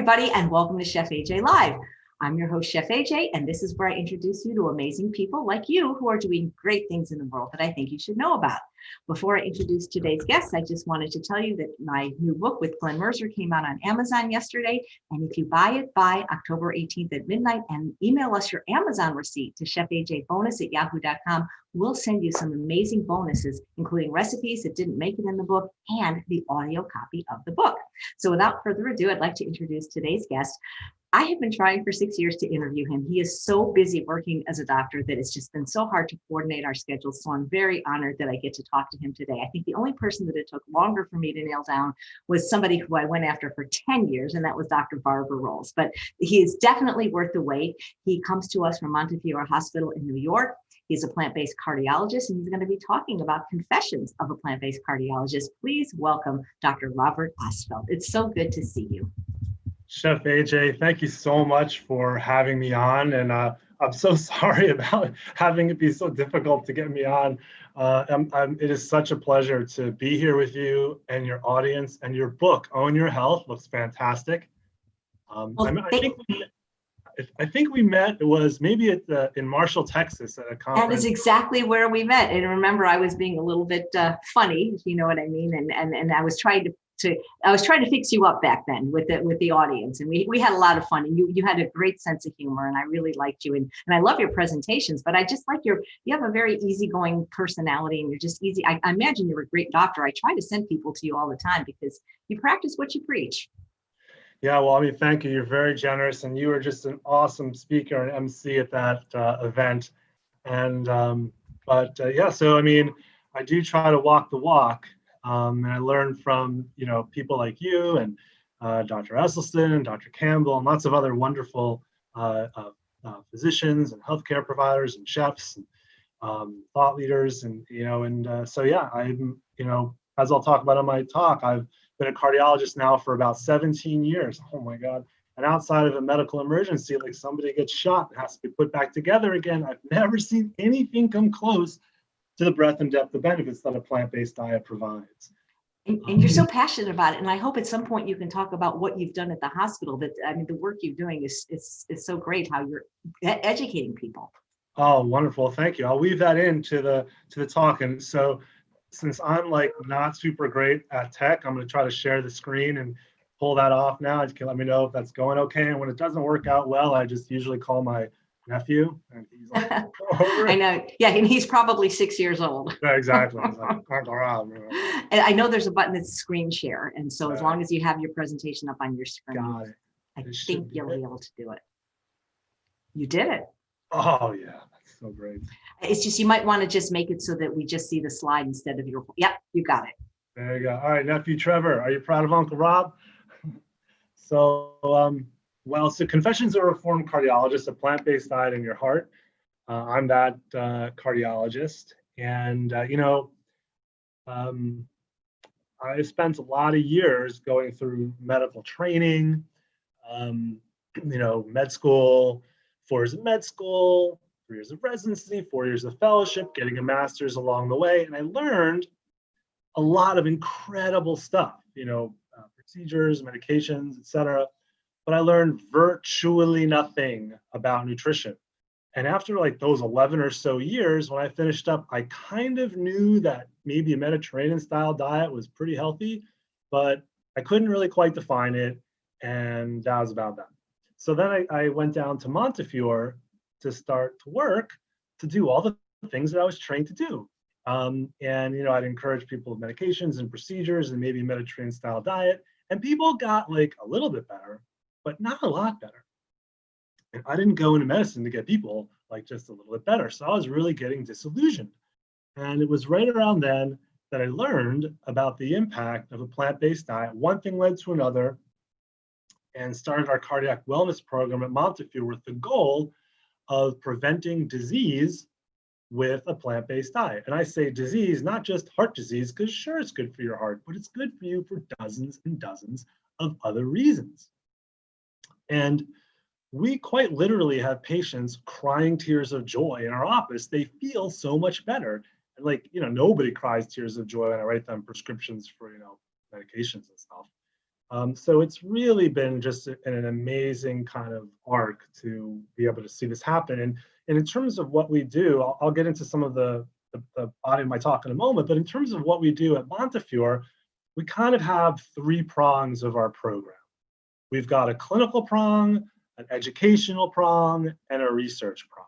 everybody, and welcome to Chef AJ Live. I'm your host, Chef AJ, and this is where I introduce you to amazing people like you who are doing great things in the world that I think you should know about. Before I introduce today's guests, I just wanted to tell you that my new book with Glenn Mercer came out on Amazon yesterday. And if you buy it by October 18th at midnight and email us your Amazon receipt to chefajbonus@yahoo.com, we'll send you some amazing bonuses, including recipes that didn't make it in the book and the audio copy of the book. So without further ado, I'd like to introduce today's guest. I have been trying for 6 years to interview him. He is so busy working as a doctor that it's just been so hard to coordinate our schedules. So I'm very honored that I get to talk to him today. I think the only person that it took longer for me to nail down was somebody who I went after for 10 years, and that was Dr. Barbara Rolls. But he is definitely worth the wait. He comes to us from Montefiore Hospital in New York. He's a plant-based cardiologist, and he's going to be talking about confessions of a plant-based cardiologist. Please welcome Dr. Robert Ostfeld. It's so good to see you. Chef AJ, thank you so much for having me on, and I'm so sorry about having it be so difficult to get me on. It is such a pleasure to be here with you and your audience, and your book, Own Your Health, looks fantastic. I think we met, it was maybe in Marshall, Texas at a conference. That is exactly where we met. And remember, I was being a little bit funny, if you know what I mean, and I was trying to fix you up back then with the audience, and we had a lot of fun, and you had a great sense of humor, and I really liked you, and I love your presentations. But I just like you have a very easygoing personality, and you're just easy. I imagine you're a great doctor. I try to send people to you all the time because you practice what you preach. Yeah, well, I mean, thank you. You're very generous, and you were just an awesome speaker and MC at that event. And yeah, so I mean, I do try to walk the walk. And I learned from, people like you and Dr. Esselstyn and Dr. Campbell and lots of other wonderful physicians and healthcare providers and chefs and thought leaders. And, so yeah, I'm, as I'll talk about in my talk, I've been a cardiologist now for about 17 years. Oh my God. And outside of a medical emergency, like somebody gets shot and has to be put back together again, I've never seen anything come close to the breadth and depth of benefits that a plant-based diet provides. And you're so passionate about it. And I hope at some point you can talk about what you've done at the hospital. That, I mean, the work you're doing is so great, how you're educating people. Oh, wonderful. Thank you. I'll weave that into the talk. And so since I'm like not super great at tech, I'm going to try to share the screen and pull that off now. You can let me know if that's going okay. And when it doesn't work out well, I just usually call my nephew, and he's like, I know. Yeah, and he's probably 6 years old. Yeah, exactly. He's like, and I know there's a button that's screen share, and so as long as you have your presentation up on your screen, I think you'll be able to do it. You did it. Oh yeah, that's so great. It's just you might want to just make it so that we just see the slide instead of your. Yep, you got it. There you go. All right, nephew Trevor, are you proud of Uncle Rob? So so Confessions of a Reformed Cardiologist, a plant-based diet in your heart. I'm that cardiologist, and I spent a lot of years going through medical training, med school, 4 years of med school, 3 years of residency, 4 years of fellowship, getting a master's along the way, and I learned a lot of incredible stuff, procedures, medications, etc. But I learned virtually nothing about nutrition. And after like those 11 or so years, when I finished up, I kind of knew that maybe a Mediterranean style diet was pretty healthy, but I couldn't really quite define it. And that was about that. So then I went down to Montefiore to start to work to do all the things that I was trained to do. And, I'd encourage people with medications and procedures and maybe a Mediterranean style diet. And people got like a little bit better, but not a lot better. And I didn't go into medicine to get people like just a little bit better. So I was really getting disillusioned. And it was right around then that I learned about the impact of a plant-based diet. One thing led to another, and started our cardiac wellness program at Montefiore with the goal of preventing disease with a plant-based diet. And I say disease, not just heart disease, because sure, it's good for your heart, but it's good for you for dozens and dozens of other reasons. And we quite literally have patients crying tears of joy in our office. They feel so much better. And nobody cries tears of joy when I write them prescriptions for, medications and stuff. So it's really been just an amazing kind of arc to be able to see this happen. And in terms of what we do, I'll get into some of the body of my talk in a moment, but in terms of what we do at Montefiore, we kind of have three prongs of our program. We've got a clinical prong, an educational prong, and a research prong.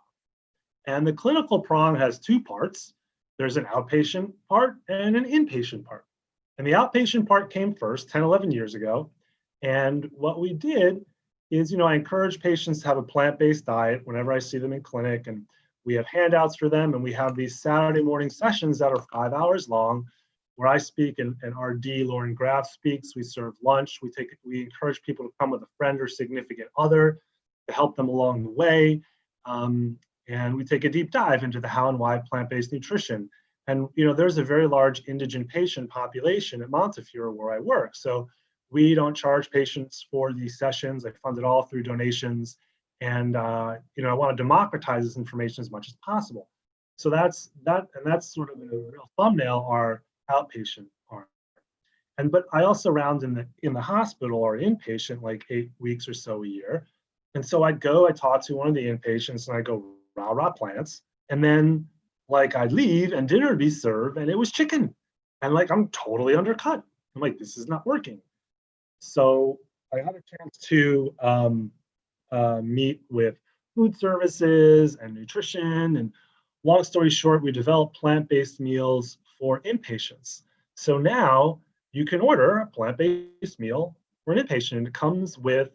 And the clinical prong has two parts. There's an outpatient part and an inpatient part. And the outpatient part came first 10, 11 years ago. And what we did is, I encourage patients to have a plant-based diet whenever I see them in clinic. And we have handouts for them. And we have these Saturday morning sessions that are 5 hours long, where I speak and RD Lauren Graff speaks. We serve lunch. We encourage people to come with a friend or significant other to help them along the way. And we take a deep dive into the how and why of plant-based nutrition. And there's a very large indigent patient population at Montefiore where I work. So we don't charge patients for these sessions. I fund it all through donations. And I want to democratize this information as much as possible. So that's sort of a real thumbnail, our outpatient arm. But I also round in the hospital or inpatient like 8 weeks or so a year. And so I talk to one of the inpatients and I go, rah plants. And then I'd leave and dinner would be served and it was chicken. And I'm totally undercut. I'm like, this is not working. So I had a chance to meet with food services and nutrition. And long story short, we developed plant-based meals for inpatients. So now you can order a plant-based meal for an inpatient. And it comes with,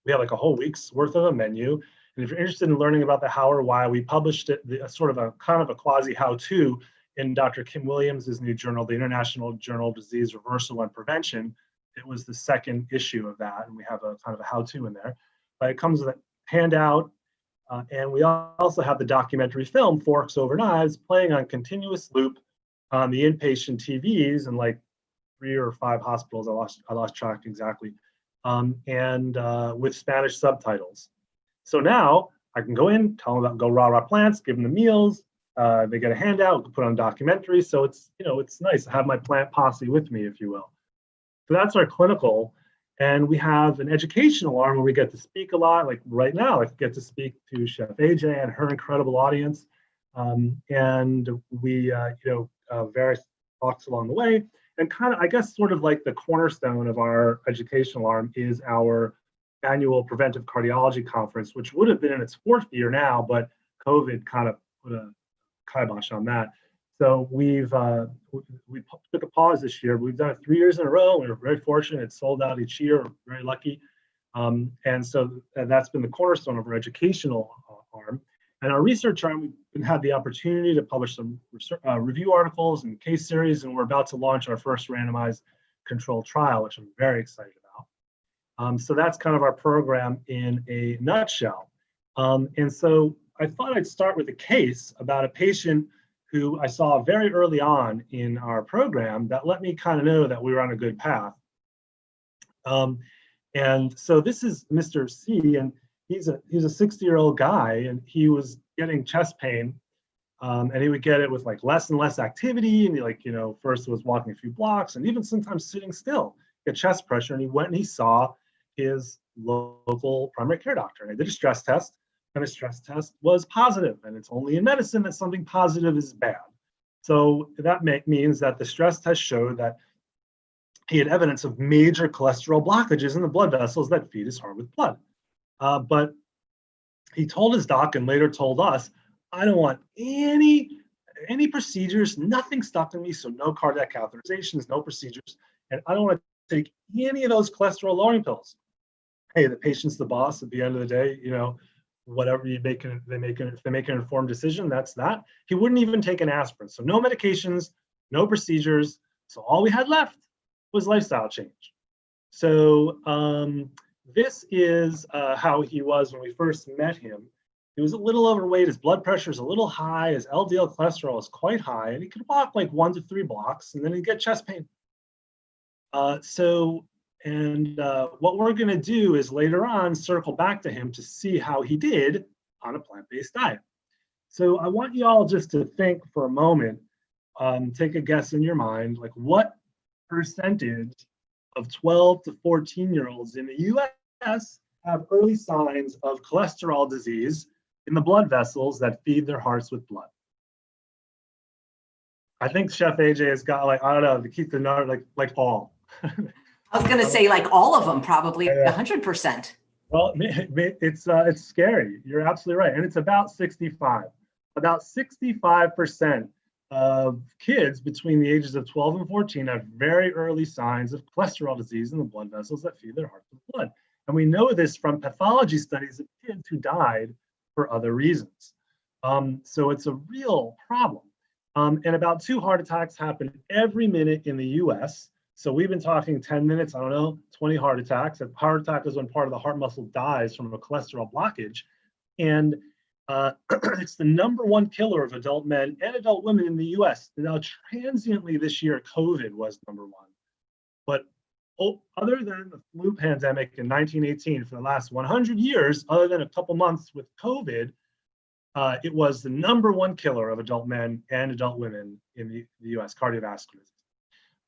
we have a whole week's worth of a menu. And if you're interested in learning about the how or why, we published it, sort of a kind of a quasi how-to in Dr. Kim Williams' new journal, the International Journal of Disease Reversal and Prevention. It was the second issue of that, and we have a kind of a how-to in there. But it comes with a handout, and we also have the documentary film, Forks Over Knives, playing on continuous loop on the inpatient TVs in 3 or 5 hospitals. I lost track exactly, and with Spanish subtitles. So now I can go in, tell them about go rah plants, give them the meals. They get a handout, we can put on documentary. So it's nice to have my plant posse with me, if you will. So that's our clinical. And we have an educational arm where we get to speak a lot. Like right now, I get to speak to Chef AJ and her incredible audience. And we, various talks along the way. And kind of, I guess, sort of like the cornerstone of our educational arm is our annual Preventive Cardiology Conference, which would have been in its 4th year now, but COVID kind of put a kibosh on that. So we took a pause this year. We've done it 3 years in a row. We were very fortunate. It sold out each year. We're very lucky. And that's been the cornerstone of our educational arm. And our research arm, we've had the opportunity to publish some review articles and case series, and we're about to launch our first randomized controlled trial, which I'm very excited about. So that's kind of our program in a nutshell. And so I thought I'd start with a case about a patient who I saw very early on in our program that let me kind of know that we were on a good path. And so this is Mr. C, and he's a 60-year-old guy, and he was getting chest pain, and he would get it with less and less activity, and he first was walking a few blocks, and even sometimes sitting still, get chest pressure, and he went and he saw his local primary care doctor, and I did a stress test, and the stress test was positive, and it's only in medicine that something positive is bad. So that means that the stress test showed that he had evidence of major cholesterol blockages in the blood vessels that feed his heart with blood. But he told his doc and later told us, I don't want any procedures, nothing stopping me, so no cardiac catheterizations, no procedures, and I don't want to take any of those cholesterol lowering pills. Hey, the patient's the boss at the end of the day, whatever they make an informed decision, that's that. He wouldn't even take an aspirin. So no medications, no procedures. So all we had left was lifestyle change. So this is how he was when we first met him. He was a little overweight, his blood pressure is a little high, his LDL cholesterol is quite high, and he could walk 1 to 3 blocks, and then he'd get chest pain. What we're going to do is later on circle back to him to see how he did on a plant-based diet. So I want you all just to think for a moment, take a guess in your mind, what percentage of 12 to 14-year-olds in the US have early signs of cholesterol disease in the blood vessels that feed their hearts with blood. I think Chef AJ has got, like, I don't know, to keep the number, like all. I was going to say like all of them, probably Yeah. 100%. Well, it's scary. You're absolutely right. And it's about 65. About 65% of kids between the ages of 12 and 14 have very early signs of cholesterol disease in the blood vessels that feed their hearts with blood. And we know this from pathology studies of kids who died for other reasons. So it's a real problem. And about 2 heart attacks happen every minute in the US. So we've been talking 10 minutes, I don't know, 20 heart attacks. A heart attack is when part of the heart muscle dies from a cholesterol blockage. And it's the #1 killer of adult men and adult women in the US. Now, transiently this year, COVID was #1. But other than the flu pandemic in 1918, for the last 100 years, other than a couple months with COVID, it was the #1 killer of adult men and adult women in the US, cardiovascular disease.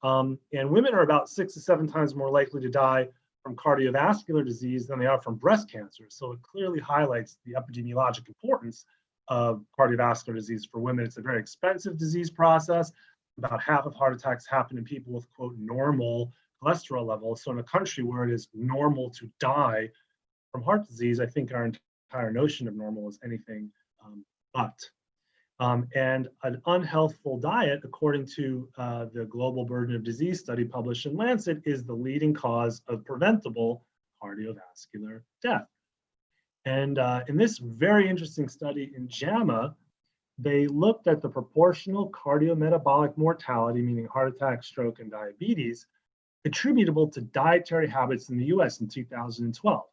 And women are about 6 to 7 times more likely to die from cardiovascular disease than they are from breast cancer. So it clearly highlights the epidemiologic importance of cardiovascular disease for women. It's a very expensive disease process. About half of heart attacks happen in people with, quote, normal cholesterol levels. So in a country where it is normal to die from heart disease, I think our entire notion of normal is anything but. And an unhealthful diet, according to the Global Burden of Disease study published in Lancet, is the leading cause of preventable cardiovascular death. And in this very interesting study in JAMA, they looked at the proportional cardiometabolic mortality, meaning heart attack, stroke, and diabetes, attributable to dietary habits in the US in 2012.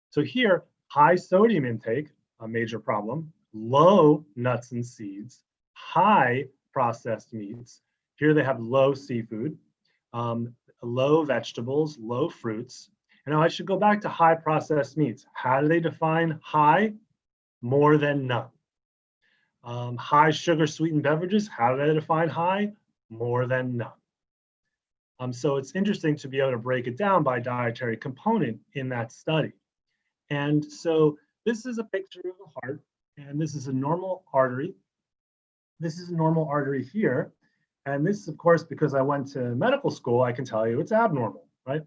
So here, high sodium intake, a major problem, low nuts and seeds, high processed meats. Here they have low seafood, low vegetables, low fruits. And now I should go back to high processed meats. How do they define high? More than none. High sugar sweetened beverages, how do they define high? More than none. So it's interesting to be able to break it down by dietary component in that study. And so this is a picture of the heart. And this is a normal artery. This is a normal artery here. And this, of course, because I went to medical school, I can tell you it's abnormal, right?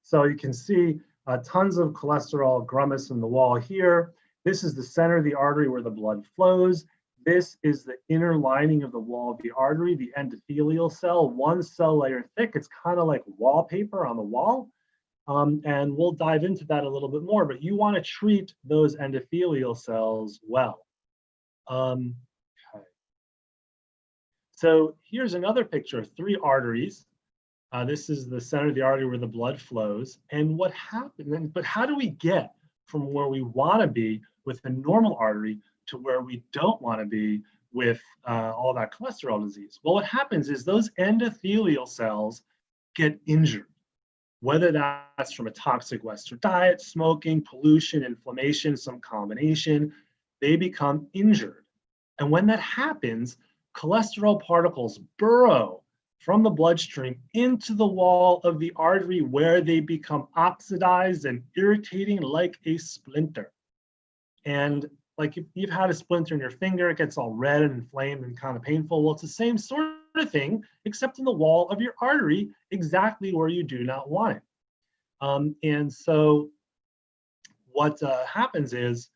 So you can see tons of cholesterol grummus in the wall here. This is the center of the artery where the blood flows. This is the inner lining of the wall of the artery, the endothelial cell, 1 cell layer thick. It's kind of like wallpaper on the wall. And we'll dive into that a little bit more, but you want to treat those endothelial cells well. Okay. So here's another picture of 3 arteries. This is the center of the artery where the blood flows. And what happened, but how do we get from where we want to be with a normal artery to where we don't want to be with all that cholesterol disease? Well, what happens is those endothelial cells get injured. Whether that's from a toxic Western diet, smoking, pollution, inflammation, some combination, they become injured. And when that happens, cholesterol particles burrow from the bloodstream into the wall of the artery where they become oxidized and irritating like a splinter. And like if you've had a splinter in your finger, it gets all red and inflamed and kind of painful. Well, it's the same sort of thing, except in the wall of your artery, exactly where you do not want it. And so what happens is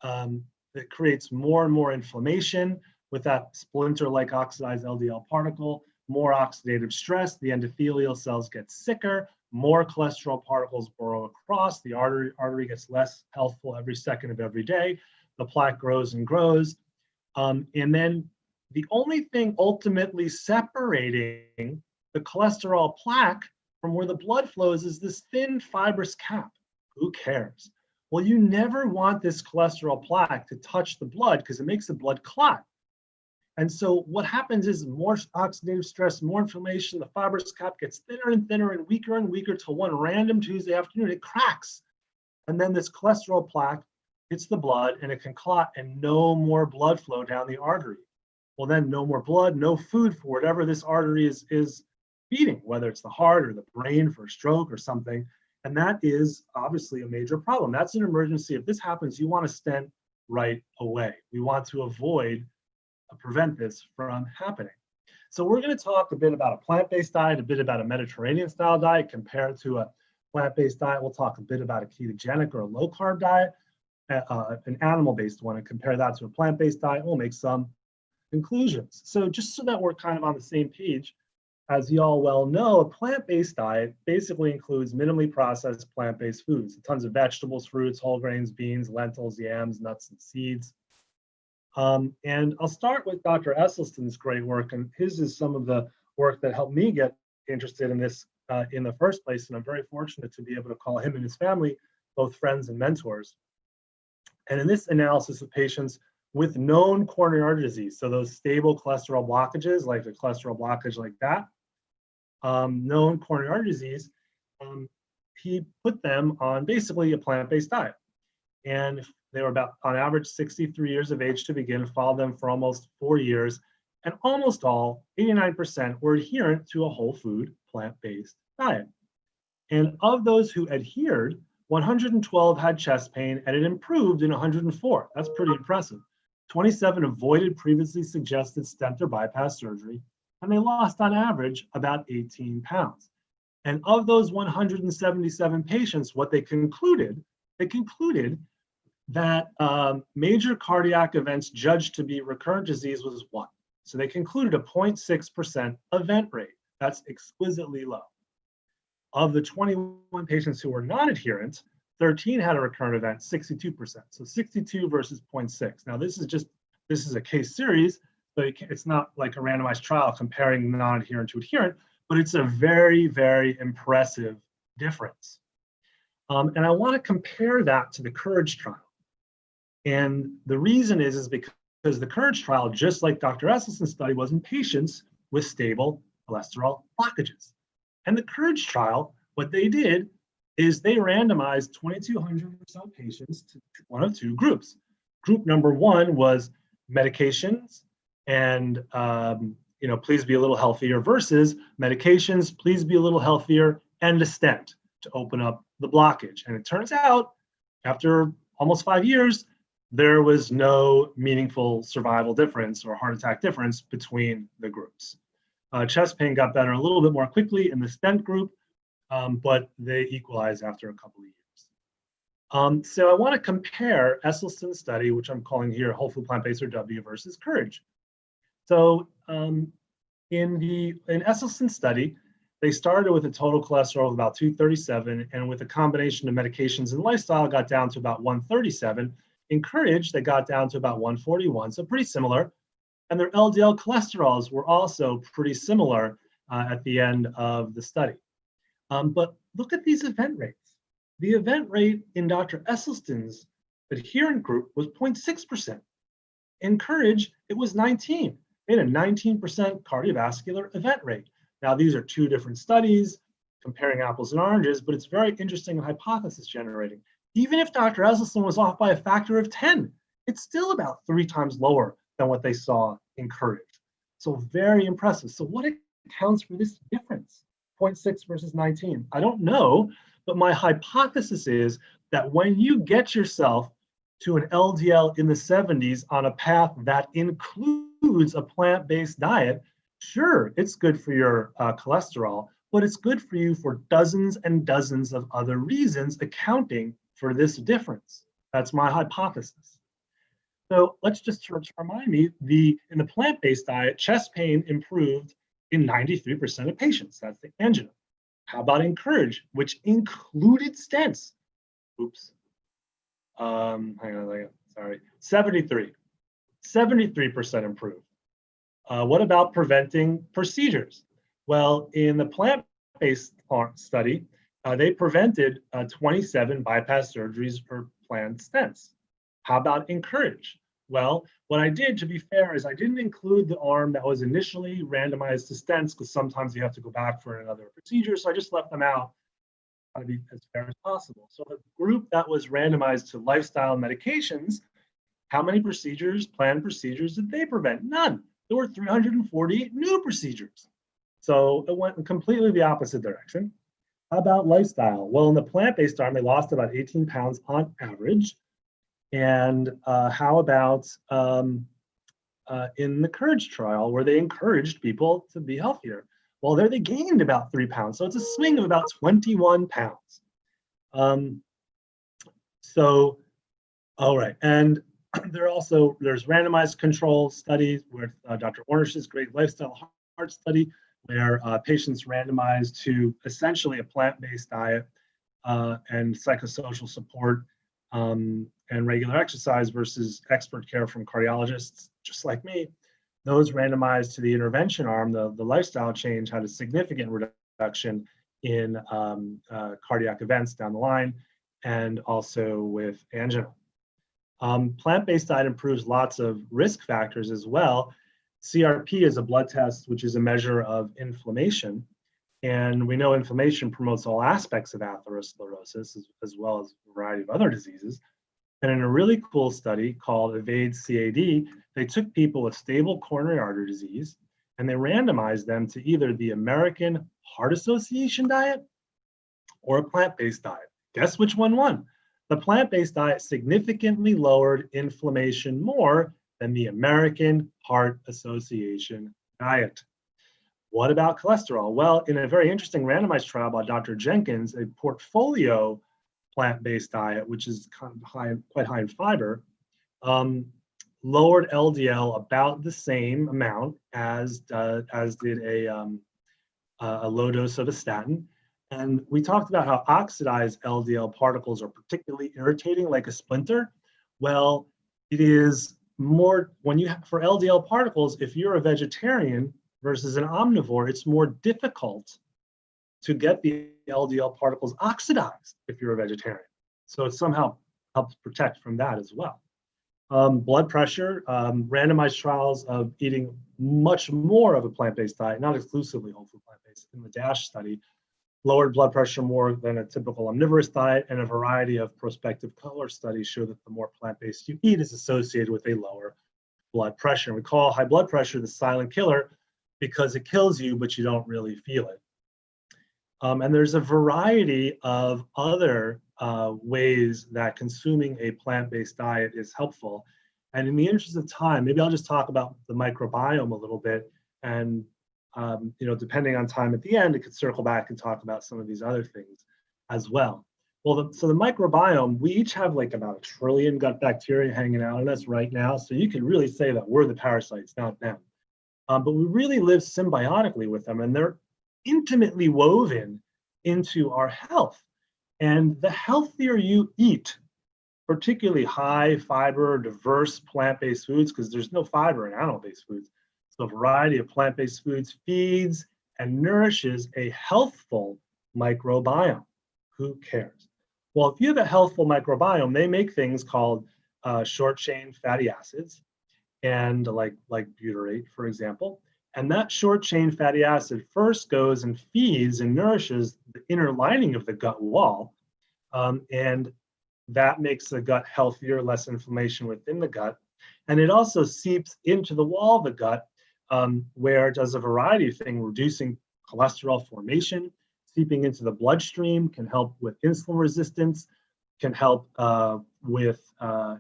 it creates more and more inflammation with that splinter-like oxidized LDL particle, more oxidative stress, the endothelial cells get sicker, more cholesterol particles burrow across, the artery gets less healthful every second of every day, the plaque grows and grows. And then the only thing ultimately separating the cholesterol plaque from where the blood flows is this thin fibrous cap. Who cares? Well, you never want this cholesterol plaque to touch the blood because it makes the blood clot. And so what happens is more oxidative stress, more inflammation, the fibrous cap gets thinner and thinner and weaker till one random Tuesday afternoon, it cracks. And then this cholesterol plaque hits the blood and it can clot and no more blood flow down the artery. Well, then no more blood, no food for whatever this artery is beating, whether it's the heart or the brain for a stroke or something. And that is obviously a major problem. That's an emergency. If this happens, you want to stent right away. We want to prevent this from happening. So we're going to talk a bit about a plant-based diet, a bit about a Mediterranean-style diet compared to a plant-based diet. We'll talk a bit about a ketogenic or a low-carb diet, an animal-based one, and compare that to a plant-based diet. We'll make some conclusions. So just so that we're kind of on the same page, as you all well know, a plant-based diet basically includes minimally processed plant-based foods, tons of vegetables, fruits, whole grains, beans, lentils, yams, nuts, and seeds. And I'll start with Dr. Esselstyn's great work, and his is some of the work that helped me get interested in this in the first place, and I'm very fortunate to be able to call him and his family both friends and mentors. And in this analysis of patients with known coronary artery disease, so those stable cholesterol blockages, like a cholesterol blockage like that, known coronary artery disease, he put them on basically a plant-based diet. And they were about, on average, 63 years of age to begin, followed them for almost 4 years, and almost all, 89%, were adherent to a whole food, plant-based diet. And of those who adhered, 112 had chest pain, and it improved in 104. That's pretty impressive. 27 avoided previously suggested stent or bypass surgery, and they lost on average about 18 pounds. And of those 177 patients, what they concluded that major cardiac events judged to be recurrent disease was 1. So they concluded a 0.6% event rate. That's exquisitely low. Of the 21 patients who were non-adherent, 13 had a recurrent event, 62%. So 62 versus 0.6. Now this is a case series, but it's not like a randomized trial comparing non-adherent to adherent, but it's a very, very impressive difference. And I want to compare that to the COURAGE trial. And the reason is because the COURAGE trial, just like Dr. Esselstyn's study, was in patients with stable cholesterol blockages. And the COURAGE trial, what they did is they randomized 2,200 or so patients to one of two groups. Group number one was medications and please be a little healthier, versus medications, please be a little healthier, and a stent to open up the blockage. And it turns out, after almost 5 years, there was no meaningful survival difference or heart attack difference between the groups. Chest pain got better a little bit more quickly in the stent group, but they equalized after a couple of years. So I want to compare Esselstyn's study, which I'm calling here Whole Food Plant-Based or W, versus COURAGE. So in Esselstyn's study, they started with a total cholesterol of about 237, and with a combination of medications and lifestyle, got down to about 137. In COURAGE, they got down to about 141, so pretty similar. And their LDL cholesterols were also pretty similar at the end of the study. But look at these event rates. The event rate in Dr. Esselstyn's adherent group was 0.6%. In COURAGE, it was 19. They had a 19% cardiovascular event rate. Now, these are two different studies comparing apples and oranges, but it's very interesting and hypothesis generating. Even if Dr. Esselstyn was off by a factor of 10, it's still about 3 times lower than what they saw in COURAGE. So very impressive. So what accounts for this difference? 0.6 versus 19. I don't know, but my hypothesis is that when you get yourself to an LDL in the 70s on a path that includes a plant-based diet, sure, it's good for your cholesterol, but it's good for you for dozens and dozens of other reasons accounting for this difference. That's my hypothesis. So let's just remind me, in the plant-based diet, chest pain improved in 93% of patients. That's the angina. How about in COURAGE, which included stents? Oops. Hang on, sorry. 73% improved. What about preventing procedures? Well, in the plant-based study, they prevented 27 bypass surgeries or planned stents. How about in COURAGE? Well, what I did, to be fair, is I didn't include the arm that was initially randomized to stents, because sometimes you have to go back for another procedure, so I just left them out to be as fair as possible. So the group that was randomized to lifestyle medications, how many procedures, planned procedures, did they prevent? None. There were 348 new procedures. So it went completely the opposite direction. How about lifestyle? Well, in the plant-based arm, they lost about 18 pounds on average. And how about in the Courage trial, where they encouraged people to be healthier? Well, there they gained about 3 pounds. So it's a swing of about 21 pounds. All right. And there's randomized control studies with Dr. Ornish's great lifestyle heart study, where patients randomized to essentially a plant-based diet and psychosocial support and regular exercise versus expert care from cardiologists, just like me. Those randomized to the intervention arm, the lifestyle change had a significant reduction in cardiac events down the line, and also with angina. Plant-based diet improves lots of risk factors as well. CRP is a blood test, which is a measure of inflammation. And we know inflammation promotes all aspects of atherosclerosis, as well as a variety of other diseases. And in a really cool study called EVADE-CAD, they took people with stable coronary artery disease and they randomized them to either the American Heart Association diet or a plant-based diet. Guess which one won? The plant-based diet significantly lowered inflammation more than the American Heart Association diet. What about cholesterol? Well, in a very interesting randomized trial by Dr. Jenkins, a portfolio plant-based diet, which is quite high in fiber, lowered LDL about the same amount as did a low dose of a statin. And we talked about how oxidized LDL particles are particularly irritating, like a splinter. Well, it is more, for LDL particles, if you're a vegetarian versus an omnivore, it's more difficult to get the LDL particles oxidized if you're a vegetarian. So it somehow helps protect from that as well. Blood pressure, randomized trials of eating much more of a plant-based diet, not exclusively whole food plant-based, in the DASH study, lowered blood pressure more than a typical omnivorous diet, and a variety of prospective cohort studies show that the more plant-based you eat is associated with a lower blood pressure. And we call high blood pressure the silent killer because it kills you, but you don't really feel it. And there's a variety of other ways that consuming a plant-based diet is helpful. And in the interest of time, maybe I'll just talk about the microbiome a little bit. And depending on time at the end, it could circle back and talk about some of these other things as well. Well, so the microbiome, we each have like about 1 trillion gut bacteria hanging out in us right now. So you could really say that we're the parasites, not them. But we really live symbiotically with them, and they're intimately woven into our health. And the healthier you eat, particularly high fiber, diverse plant-based foods, because there's no fiber in animal-based foods. So a variety of plant-based foods feeds and nourishes a healthful microbiome. Who cares? Well, if you have a healthful microbiome, they make things called short-chain fatty acids, and like butyrate, for example. And that short-chain fatty acid first goes and feeds and nourishes the inner lining of the gut wall. And that makes the gut healthier, less inflammation within the gut. And it also seeps into the wall of the gut, where it does a variety of things, reducing cholesterol formation, seeping into the bloodstream, can help with insulin resistance, can help with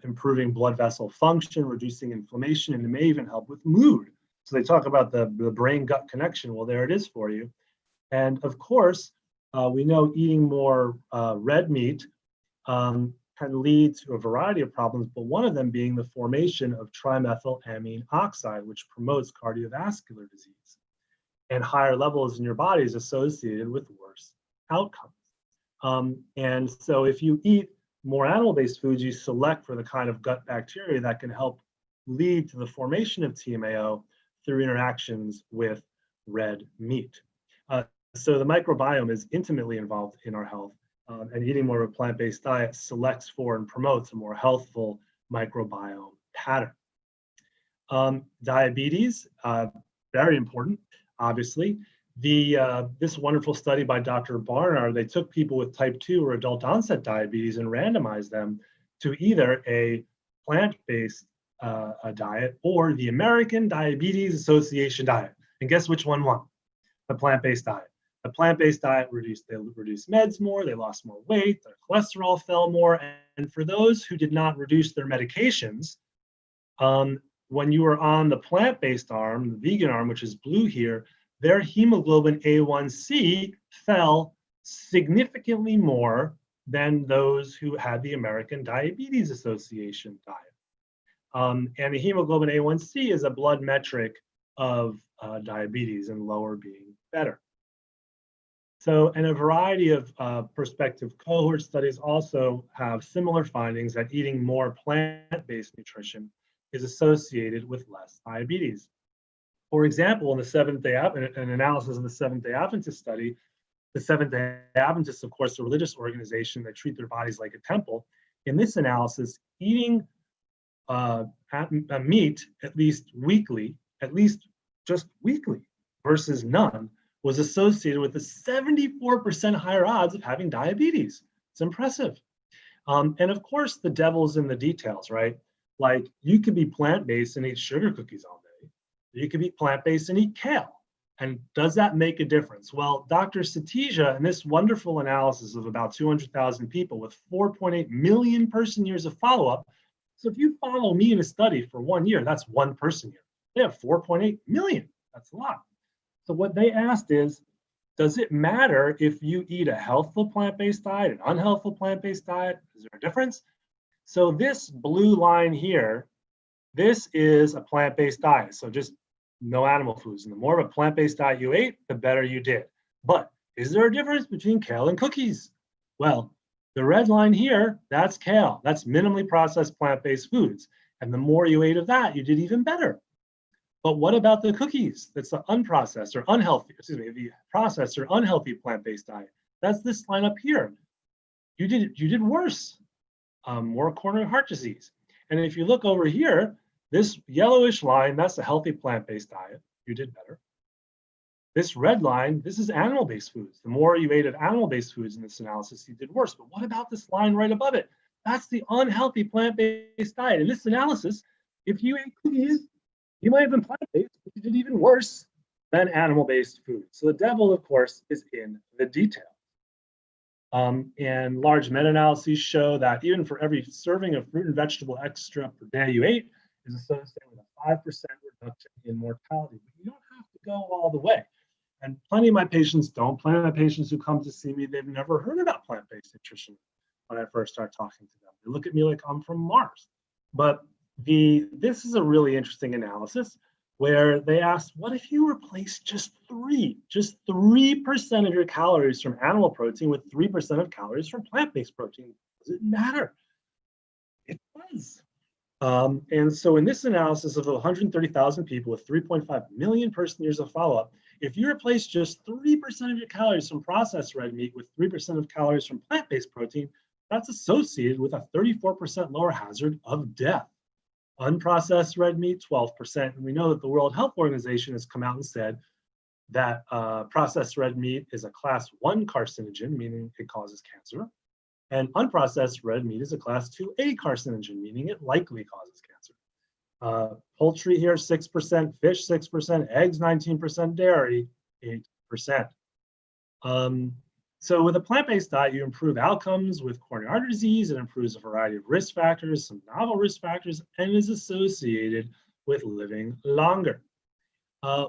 improving blood vessel function, reducing inflammation, and it may even help with mood. So they talk about the brain-gut connection. Well, there it is for you. And of course, we know eating more red meat can lead to a variety of problems, but one of them being the formation of trimethylamine oxide, which promotes cardiovascular disease. And higher levels in your body is associated with worse outcomes. And so if you eat more animal-based foods, you select for the kind of gut bacteria that can help lead to the formation of TMAO through interactions with red meat. So the microbiome is intimately involved in our health, and eating more of a plant-based diet selects for and promotes a more healthful microbiome pattern. Diabetes, very important, obviously. This wonderful study by Dr. Barnard, they took people with type 2 or adult onset diabetes and randomized them to either a plant-based diet or the American Diabetes Association diet. And guess which one won? The plant-based diet. The plant-based diet they reduced meds more, they lost more weight, their cholesterol fell more. And for those who did not reduce their medications, when you were on the plant-based arm, the vegan arm, which is blue here, their hemoglobin A1C fell significantly more than those who had the American Diabetes Association diet. And the hemoglobin A1C is a blood metric of diabetes, and lower being better. So, and a variety of prospective cohort studies also have similar findings that eating more plant-based nutrition is associated with less diabetes. For example, in the Seventh-day an analysis of the Seventh-day Adventist study, the Seventh-day Adventists, of course, a religious organization that treat their bodies like a temple. In this analysis, eating meat at least just weekly versus none, was associated with a 74% higher odds of having diabetes. It's impressive. And of course, the devil's in the details, right? Like, you could be plant-based and eat sugar cookies all day. You could be plant-based and eat kale. And does that make a difference? Well, Dr. Satija, in this wonderful analysis of about 200,000 people with 4.8 million person years of follow-up, so if you follow me in a study for 1 year, that's one person year. They have 4.8 million. That's a lot. So what they asked is, does it matter if you eat a healthful plant-based diet, an unhealthful plant-based diet? Is there a difference? So this blue line here, this is a plant-based diet. So just no animal foods. And the more of a plant-based diet you ate, the better you did. But is there a difference between kale and cookies? Well, the red line here, that's kale. That's minimally processed plant-based foods. And the more you ate of that, you did even better. But what about the cookies? That's the unprocessed or unhealthy, the processed or unhealthy plant-based diet. That's this line up here. You did worse, more coronary heart disease. And if you look over here, this yellowish line, that's a healthy plant-based diet. You did better. This red line, this is animal-based foods. The more you ate of animal-based foods in this analysis, you did worse. But what about this line right above it? That's the unhealthy plant-based diet. In this analysis, if you ate cookies, you might have been plant-based, but you did even worse than animal-based foods. So the devil, of course, is in the detail. And large meta-analyses show that even for every serving of fruit and vegetable extra per day you ate is associated with a 5% reduction in mortality. But you don't have to go all the way. And plenty of my patients don't. Plenty of my patients who come to see me, they've never heard about plant-based nutrition when I first start talking to them. They look at me like I'm from Mars. But this is a really interesting analysis where they asked, what if you replace just 3% of your calories from animal protein with 3% of calories from plant-based protein? Does it matter? It does. And so in this analysis of 130,000 people with 3.5 million person years of follow-up, if you replace just 3% of your calories from processed red meat with 3% of calories from plant-based protein, that's associated with a 34% lower hazard of death. Unprocessed red meat, 12%. And we know that the World Health Organization has come out and said that processed red meat is a class 1 carcinogen, meaning it causes cancer. And unprocessed red meat is a class 2A carcinogen, meaning it likely causes cancer. Poultry here, 6%, fish, 6%, eggs, 19%, dairy, 8%. So with a plant-based diet, you improve outcomes with coronary artery disease. It improves a variety of risk factors, some novel risk factors, and is associated with living longer.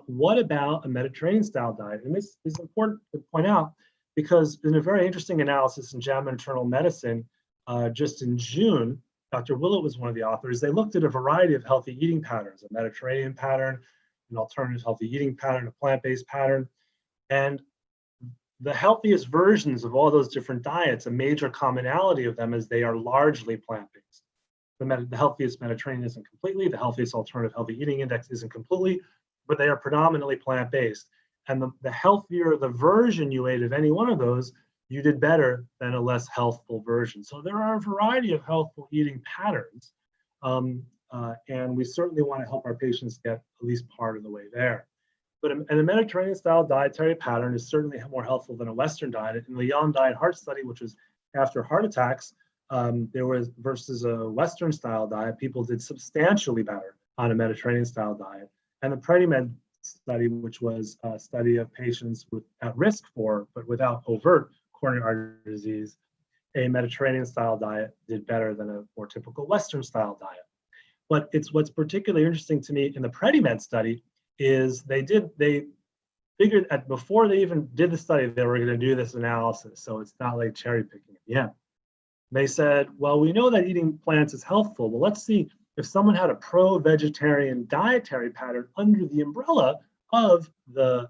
What about a Mediterranean-style diet? And this is important to point out because in a very interesting analysis in JAMA Internal Medicine, just in June, Dr. Willett was one of the authors. They looked at a variety of healthy eating patterns, a Mediterranean pattern, an alternative healthy eating pattern, a plant-based pattern, and the healthiest versions of all those different diets, a major commonality of them is they are largely plant-based. The healthiest Mediterranean isn't completely, the healthiest alternative healthy eating index isn't completely, but they are predominantly plant-based. And the healthier the version you ate of any one of those, you did better than a less healthful version. So there are a variety of healthful eating patterns, and we certainly want to help our patients get at least part of the way there. But a Mediterranean-style dietary pattern is certainly more helpful than a Western diet. In the Young Diet Heart Study, which was after heart attacks, there was versus a Western-style diet, people did substantially better on a Mediterranean-style diet. And the PrevenTMed study, which was a study of patients at risk for, but without overt coronary artery disease, a Mediterranean style diet did better than a more typical Western style diet. But what's particularly interesting to me in the Preventive study is they figured before they even did the study, they were going to do this analysis. So it's not like cherry picking at the end. They said, well, we know that eating plants is healthful, but let's see if someone had a pro-vegetarian dietary pattern under the umbrella of the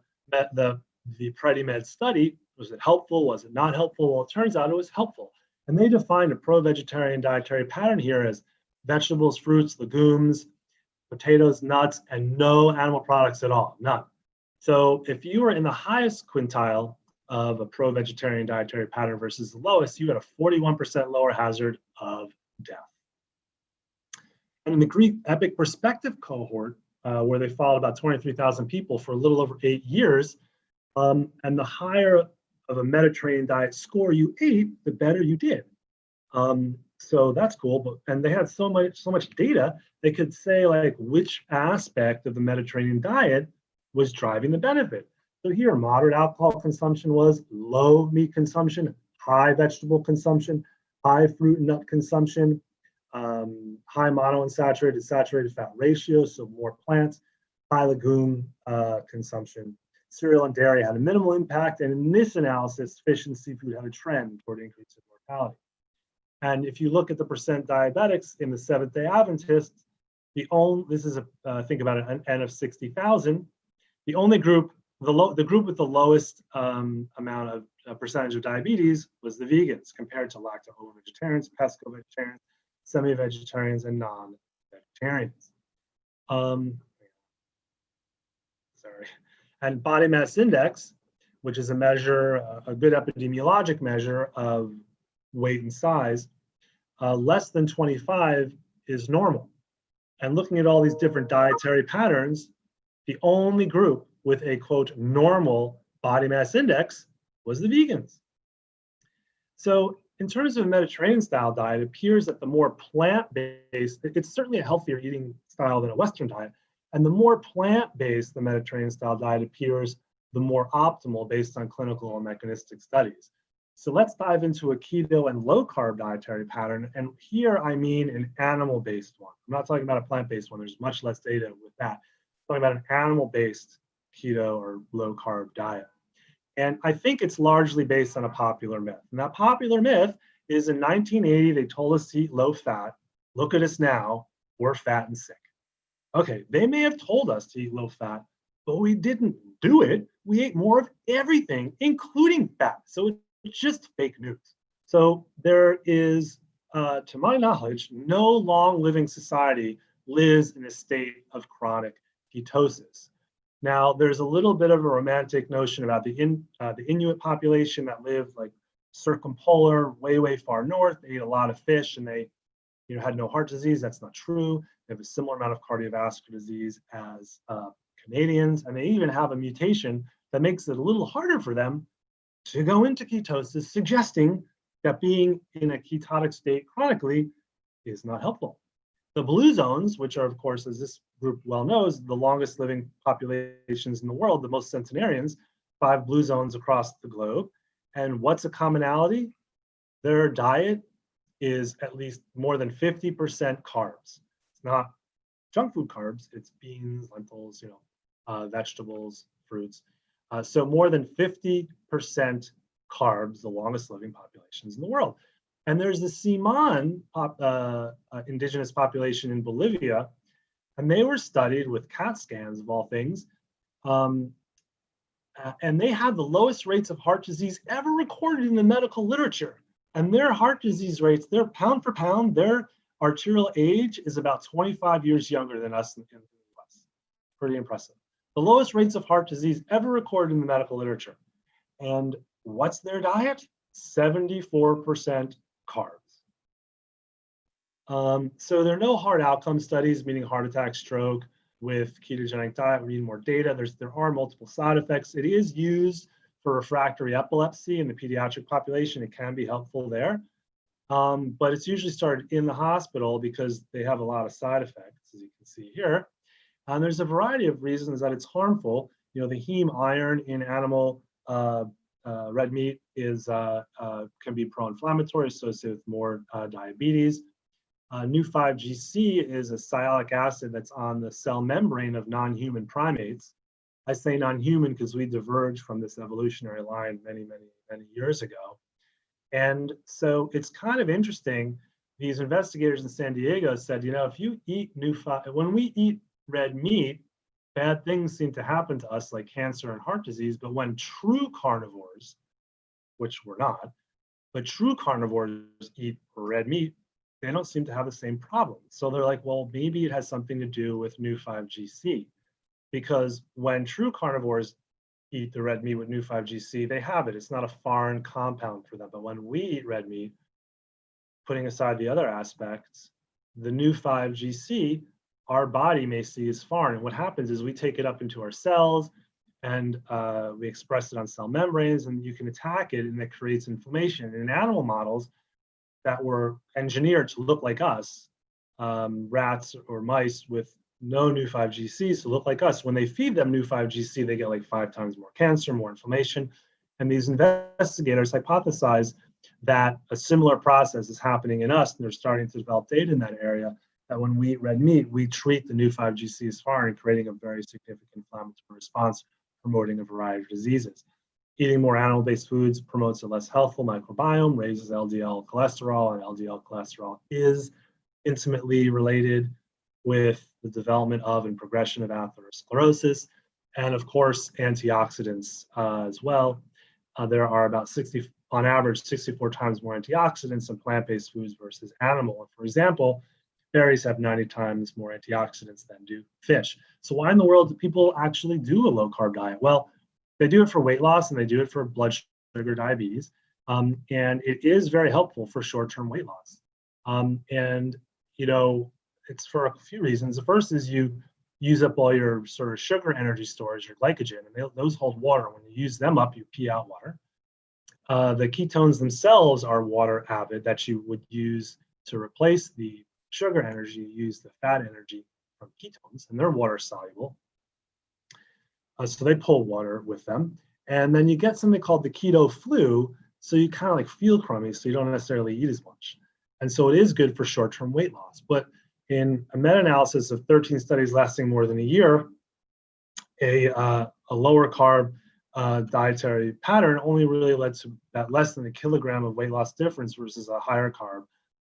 Preventive study. Was it helpful? Was it not helpful? Well, it turns out it was helpful. And they defined a pro-vegetarian dietary pattern here as vegetables, fruits, legumes, potatoes, nuts, and no animal products at all, none. So if you were in the highest quintile of a pro-vegetarian dietary pattern versus the lowest, you had a 41% lower hazard of death. And in the Greek Epic Perspective cohort, where they followed about 23,000 people for a little over 8 years, and the higher of a Mediterranean diet score you ate, the better you did. So that's cool. And they had so much data, they could say like which aspect of the Mediterranean diet was driving the benefit. So here, moderate alcohol consumption was, low meat consumption, high vegetable consumption, high fruit and nut consumption, high monounsaturated saturated fat ratio, so more plants, high legume consumption. Cereal and dairy had a minimal impact, and in this analysis, fish and seafood had a trend toward increase in mortality. And if you look at the percent diabetics in the Seventh-day Adventists, this is think about an N of 60,000. The only group, the group with the lowest amount of percentage of diabetes was the vegans, compared to lacto-ovo-vegetarians, pesco-vegetarians, semi-vegetarians, and non-vegetarians. And body mass index, which is a measure, a good epidemiologic measure of weight and size, less than 25 is normal. And looking at all these different dietary patterns, the only group with a, quote, normal body mass index was the vegans. So in terms of a Mediterranean style diet, it appears that the more plant-based, it's certainly a healthier eating style than a Western diet, and the more plant-based the Mediterranean style diet appears, the more optimal based on clinical and mechanistic studies. So let's dive into a keto and low-carb dietary pattern. And here I mean an animal-based one. I'm not talking about a plant-based one. There's much less data with that. I'm talking about an animal-based keto or low-carb diet. And I think it's largely based on a popular myth. And that popular myth is in 1980, they told us to eat low-fat. Look at us now, we're fat and sick. Okay, they may have told us to eat low-fat, but we didn't do it. We ate more of everything, including fat. So it's just fake news. So there is, to my knowledge, no long-living society lives in a state of chronic ketosis. Now, there's a little bit of a romantic notion about the Inuit population that lived like circumpolar, way far north. They ate a lot of fish and they had no heart disease. That's not true. They have a similar amount of cardiovascular disease as Canadians, and they even have a mutation that makes it a little harder for them to go into ketosis, suggesting that being in a ketotic state chronically is not helpful. The blue zones, which are, of course, as this group well knows, the longest living populations in the world, the most centenarians, 5 blue zones across the globe. And what's a commonality? Their diet is at least more than 50% carbs. It's not junk food carbs, it's beans, lentils, vegetables, fruits. So more than 50% carbs, the longest living populations in the world. And there's the Siman indigenous population in Bolivia, and they were studied with CAT scans of all things. And they had the lowest rates of heart disease ever recorded in the medical literature. And their heart disease rates, their pound for pound, their arterial age is about 25 years younger than us in the US. Pretty impressive. The lowest rates of heart disease ever recorded in the medical literature. And what's their diet? 74% carbs. So there are no hard outcome studies, meaning heart attack, stroke, with ketogenic diet. We need more data. There are multiple side effects. It is used for refractory epilepsy in the pediatric population. It can be helpful there. But it's usually started in the hospital because they have a lot of side effects, as you can see here. And there's a variety of reasons that it's harmful. You know, the heme iron in animal red meat is can be pro-inflammatory, associated with more diabetes. Nu5GC is a sialic acid that's on the cell membrane of non-human primates. I say non-human because we diverged from this evolutionary line many, many, many years ago. And so it's kind of interesting. These investigators in San Diego said, you know, if you eat when we eat red meat, bad things seem to happen to us like cancer and heart disease. But when true carnivores, which we're not, but true carnivores eat red meat, they don't seem to have the same problem. So they're like, well, maybe it has something to do with Nu5GC, because when true carnivores eat the red meat with Nu5GC, they have it. It's not a foreign compound for them. But when we eat red meat, putting aside the other aspects, the Nu5GC, our body may see as foreign. And what happens is we take it up into our cells and we express it on cell membranes, and you can attack it, and it creates inflammation. In animal models that were engineered to look like us, rats or mice with no Nu5GC to look like us, when they feed them Nu5GC, they get like 5 times more cancer, more inflammation. And these investigators hypothesize that a similar process is happening in us, and they're starting to develop data in that area, that when we eat red meat, we treat the Nu5GC as foreign, creating a very significant inflammatory response, promoting a variety of diseases. Eating more animal-based foods promotes a less healthful microbiome, raises LDL cholesterol, and LDL cholesterol is intimately related with the development of and progression of atherosclerosis, and of course, antioxidants as well. There are about on average, 64 times more antioxidants in plant-based foods versus animal. For example, berries have 90 times more antioxidants than do fish. So why in the world do people actually do a low-carb diet? Well, they do it for weight loss, and they do it for blood sugar diabetes. And it is very helpful for short-term weight loss. And, you know, it's for a few reasons. The first is you use up all your sort of sugar energy storage, your glycogen, and those hold water. When you use them up, you pee out water. The ketones themselves are water avid that you would use to replace the sugar energy. You use the fat energy from ketones, and they're water soluble. So they pull water with them. And then you get something called the keto flu. So you kind of like feel crummy, so you don't necessarily eat as much. And so it is good for short-term weight loss. But in a meta-analysis of 13 studies lasting more than a year, a lower carb dietary pattern only really led to that less than a kilogram of weight loss difference versus a higher carb,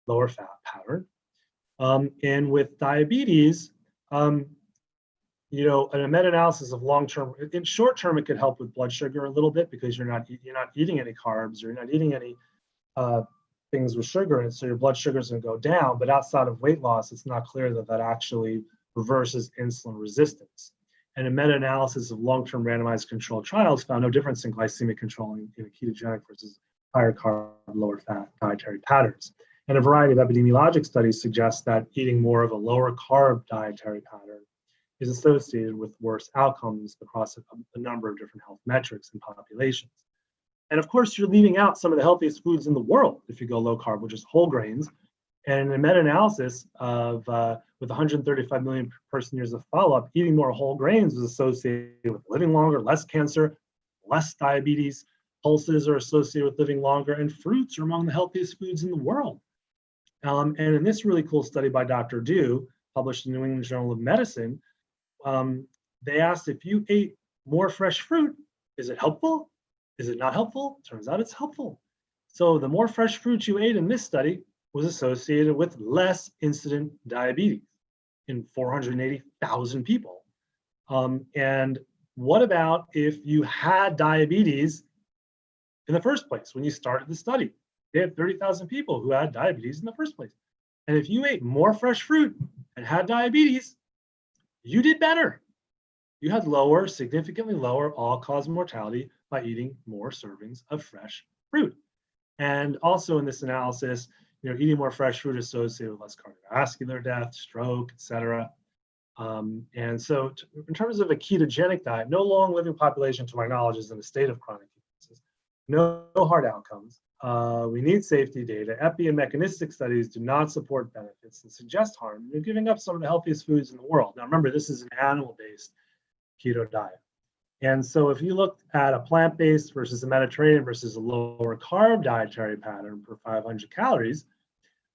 lower fat pattern. And with diabetes, you know, in a meta-analysis of long-term, in short-term, it could help with blood sugar a little bit because you're not eating any carbs, or you're not eating any things with sugar, and so your blood sugar is going to go down. But outside of weight loss, it's not clear that that actually reverses insulin resistance. And a meta-analysis of long-term randomized controlled trials found no difference in glycemic control in a ketogenic versus higher carb, lower fat dietary patterns. And a variety of epidemiologic studies suggest that eating more of a lower carb dietary pattern is associated with worse outcomes across a number of different health metrics and populations. And of course, you're leaving out some of the healthiest foods in the world if you go low carb, which is whole grains. And in a meta-analysis of with 135 million person years of follow-up, eating more whole grains was associated with living longer, less cancer, less diabetes. Pulses are associated with living longer, and fruits are among the healthiest foods in the world. And in this really cool study by Dr. Du, published in the New England Journal of Medicine, they asked, if you ate more fresh fruit, is it helpful? Is it not helpful? Turns out it's helpful. So the more fresh fruit you ate in this study was associated with less incident diabetes in 480,000 people. And what about if you had diabetes in the first place when you started the study? They had 30,000 people who had diabetes in the first place. And if you ate more fresh fruit and had diabetes, you did better. You had lower, significantly lower all-cause mortality by eating more servings of fresh fruit. And also in this analysis, you know, eating more fresh fruit is associated with less cardiovascular death, stroke, et cetera. And so in terms of a ketogenic diet, no long living population, to my knowledge, is in a state of chronic ketosis. No heart outcomes. We need safety data. Epi and mechanistic studies do not support benefits and suggest harm. You're giving up some of the healthiest foods in the world. Now, remember, this is an animal-based keto diet. And so if you looked at a plant-based versus a Mediterranean versus a lower carb dietary pattern per 500 calories,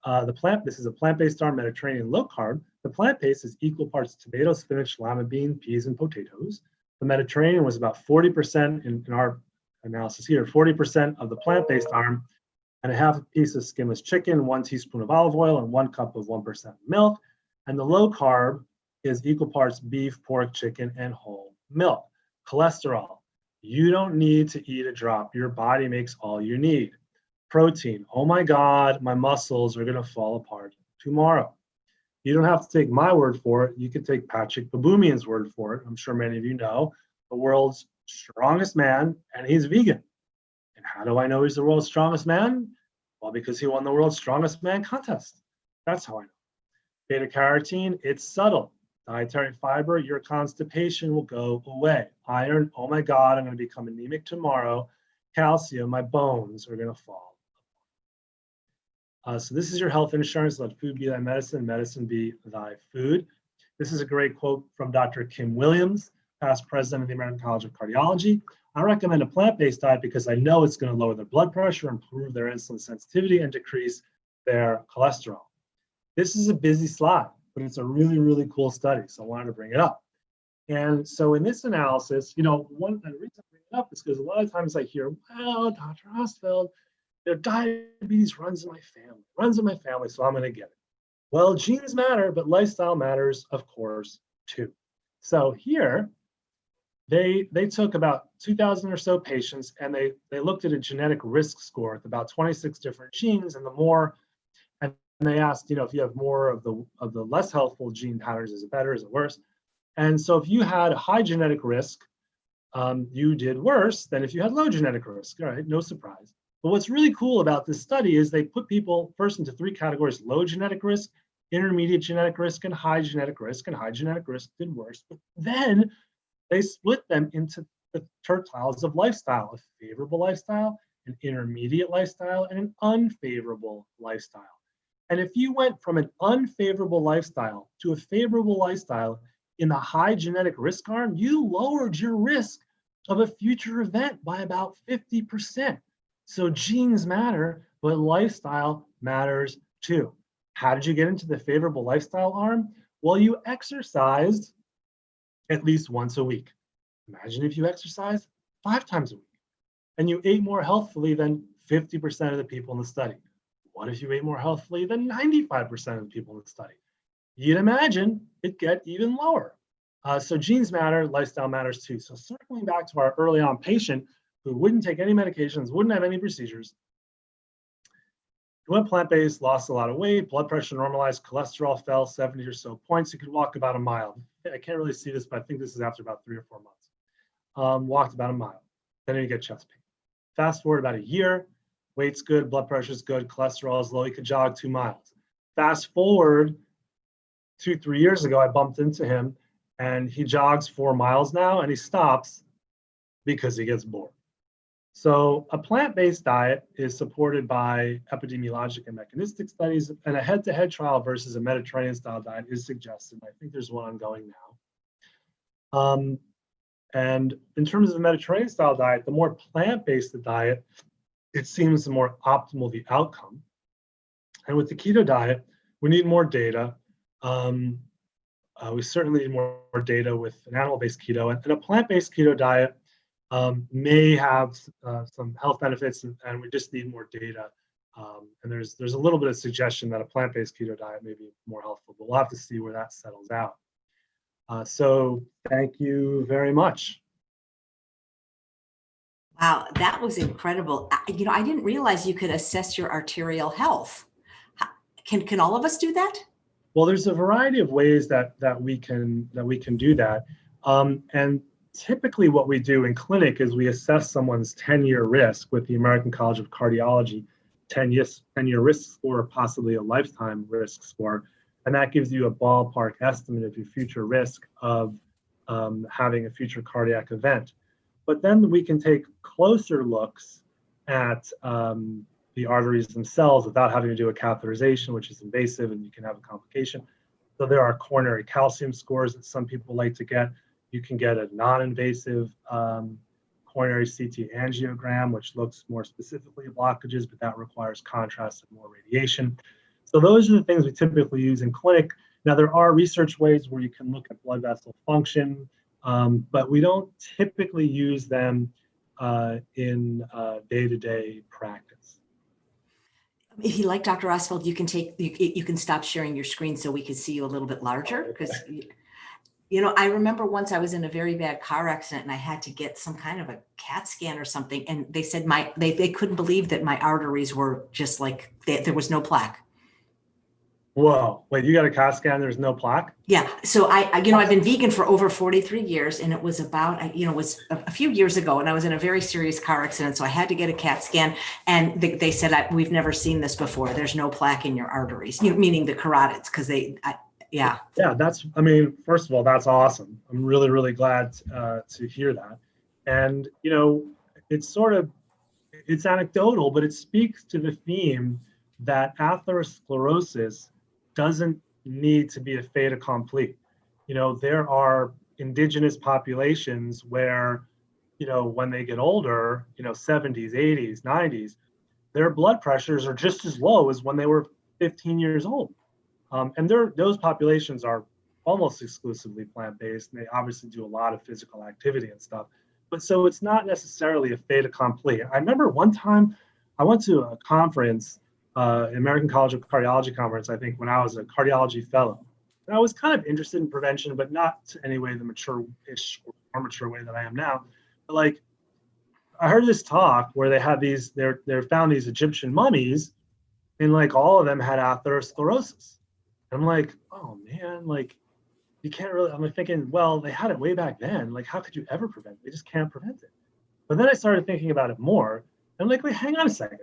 this is a plant-based arm, Mediterranean low carb. The plant-based is equal parts tomato, spinach, lima bean, peas, and potatoes. The Mediterranean was about 40% in our analysis here, 40% of the plant-based arm, and a half a piece of skinless chicken, 1 teaspoon of olive oil, and 1 cup of 1% milk. And the low carb is equal parts beef, pork, chicken, and whole milk. Cholesterol, you don't need to eat a drop. Your body makes all you need. Protein, oh my God, my muscles are going to fall apart tomorrow. You don't have to take my word for it. You can take Patrick Baboumian's word for it. I'm sure many of you know the world's strongest man, and he's vegan. And how do I know he's the world's strongest man? Well, because he won the world's strongest man contest. That's how I know. Beta carotene, it's subtle. Dietary fiber, your constipation will go away. Iron, oh my God, I'm going to become anemic tomorrow. Calcium, my bones are going to fall. So this is your health insurance. Let food be thy medicine, medicine be thy food. This is a great quote from Dr. Kim Williams, past president of the American College of Cardiology. I recommend a plant-based diet because I know it's going to lower their blood pressure, improve their insulin sensitivity, and decrease their cholesterol. This is a busy slide, but it's a really, really cool study, so I wanted to bring it up. And so in this analysis, the reason I bring it up is because a lot of times I hear, well, Dr. Ostfeld, diabetes runs in my family, so I'm going to get it. Well, genes matter, but lifestyle matters, of course, too. So here, they took about 2,000 or so patients, and they looked at a genetic risk score with about 26 different genes, and they asked, if you have more of the less healthful gene patterns, is it better, is it worse? And so if you had a high genetic risk, you did worse than if you had low genetic risk. All right, no surprise. But what's really cool about this study is they put people first into 3 categories: low genetic risk, intermediate genetic risk, and high genetic risk. And high genetic risk did worse. But then they split them into the tertiles of lifestyle: a favorable lifestyle, an intermediate lifestyle, and an unfavorable lifestyle. And if you went from an unfavorable lifestyle to a favorable lifestyle in the high genetic risk arm, you lowered your risk of a future event by about 50%. So genes matter, but lifestyle matters too. How did you get into the favorable lifestyle arm? Well, you exercised at least once a week. Imagine if you exercised 5 times a week and you ate more healthfully than 50% of the people in the study. What if you ate more healthfully than 95% of the people in the study? You'd imagine it'd get even lower. So genes matter, lifestyle matters too. So circling back to our early on patient who wouldn't take any medications, wouldn't have any procedures, he went plant-based, lost a lot of weight, blood pressure normalized, cholesterol fell 70 or so points. He could walk about a mile. I can't really see this, but I think this is after about 3 or 4 months. Walked about a mile. Then he get chest pain. Fast forward about a year, weight's good, blood pressure's good, cholesterol is low, he could jog 2 miles. Fast forward 2-3 years ago, I bumped into him and he jogs 4 miles now and he stops because he gets bored. So a plant-based diet is supported by epidemiologic and mechanistic studies, and a head-to-head trial versus a Mediterranean style diet is suggested. I think there's one ongoing now. And in terms of the Mediterranean style diet, the more plant-based the diet, it seems the more optimal the outcome. And with the keto diet, we need more data. We certainly need more data with an animal-based keto, and a plant-based keto diet may have some health benefits, and we just need more data. And there's a little bit of suggestion that a plant-based keto diet may be more helpful, but we'll have to see where that settles out. So thank you very much. Wow, that was incredible. I didn't realize you could assess your arterial health. Can all of us do that? Well, there's a variety of ways that we can do that. And typically what we do in clinic is we assess someone's 10-year risk with the American College of Cardiology 10-year risk score, possibly a lifetime risk score. And that gives you a ballpark estimate of your future risk of having a future cardiac event. But then we can take closer looks at the arteries themselves without having to do a catheterization, which is invasive and you can have a complication. So there are coronary calcium scores that some people like to get. You can get a non-invasive coronary CT angiogram, which looks more specifically at blockages, but that requires contrast and more radiation. So those are the things we typically use in clinic. Now, there are research ways where you can look at blood vessel function, but we don't typically use them in day-to-day practice. If you like Dr. Ostfeld, you can stop sharing your screen so we can see you a little bit larger, because I remember once I was in a very bad car accident and I had to get some kind of a CAT scan or something, and they said they couldn't believe that my arteries were just like there was no plaque. Whoa, wait, you got a CAT scan, there's no plaque? Yeah. So I've been vegan for over 43 years, and it was about, it was a few years ago, and I was in a very serious car accident. So I had to get a CAT scan, and they said, we've never seen this before. There's no plaque in your arteries, meaning the carotids, because yeah. Yeah, first of all, that's awesome. I'm really, really glad to hear that. And, it's anecdotal, but it speaks to the theme that atherosclerosis doesn't need to be a fait accompli. There are indigenous populations where, when they get older, 70s, 80s, 90s, their blood pressures are just as low as when they were 15 years old. And those populations are almost exclusively plant-based, and they obviously do a lot of physical activity and stuff. But so it's not necessarily a fait accompli. I remember one time I went to a conference, American College of Cardiology conference, I think, when I was a cardiology fellow. And I was kind of interested in prevention, but not to any way the mature-ish or more mature way that I am now. But I heard this talk where they had they found these Egyptian mummies, and all of them had atherosclerosis. I'm like, oh man, you can't really, I'm thinking, well, they had it way back then. How could you ever prevent it? They just can't prevent it. But then I started thinking about it more. And I'm like, wait, hang on a second.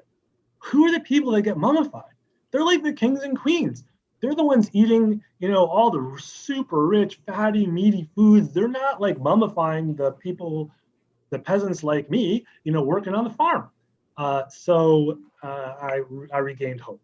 Who are the people that get mummified? They're like the kings and queens. They're the ones eating, all the super rich, fatty, meaty foods. They're not mummifying the people, the peasants like me, working on the farm. So I regained hope.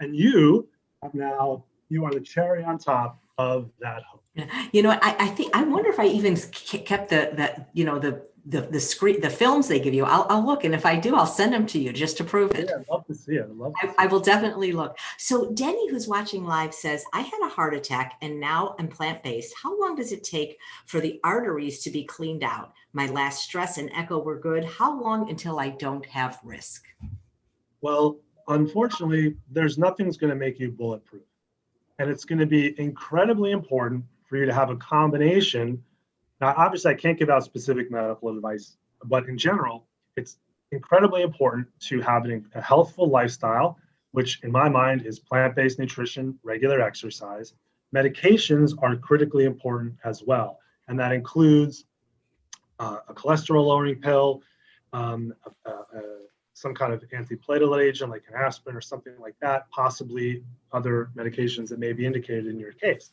And you are the cherry on top of that hope. I wonder if I even kept the screen, the films they give you. I'll look, and if I do, I'll send them to you just to prove it. Yeah, I'd love to see it. I will definitely look. So Denny, who's watching live, says, I had a heart attack and now I'm plant-based. How long does it take for the arteries to be cleaned out? My last stress and echo were good. How long until I don't have risk? Well, unfortunately, there's nothing's going to make you bulletproof. And it's going to be incredibly important for you to have a combination. Now, obviously, I can't give out specific medical advice, but in general, it's incredibly important to have a healthful lifestyle, which in my mind is plant-based nutrition, regular exercise. Medications are critically important as well. And that includes a cholesterol-lowering pill, some kind of antiplatelet agent like an aspirin or something like that, possibly other medications that may be indicated in your case.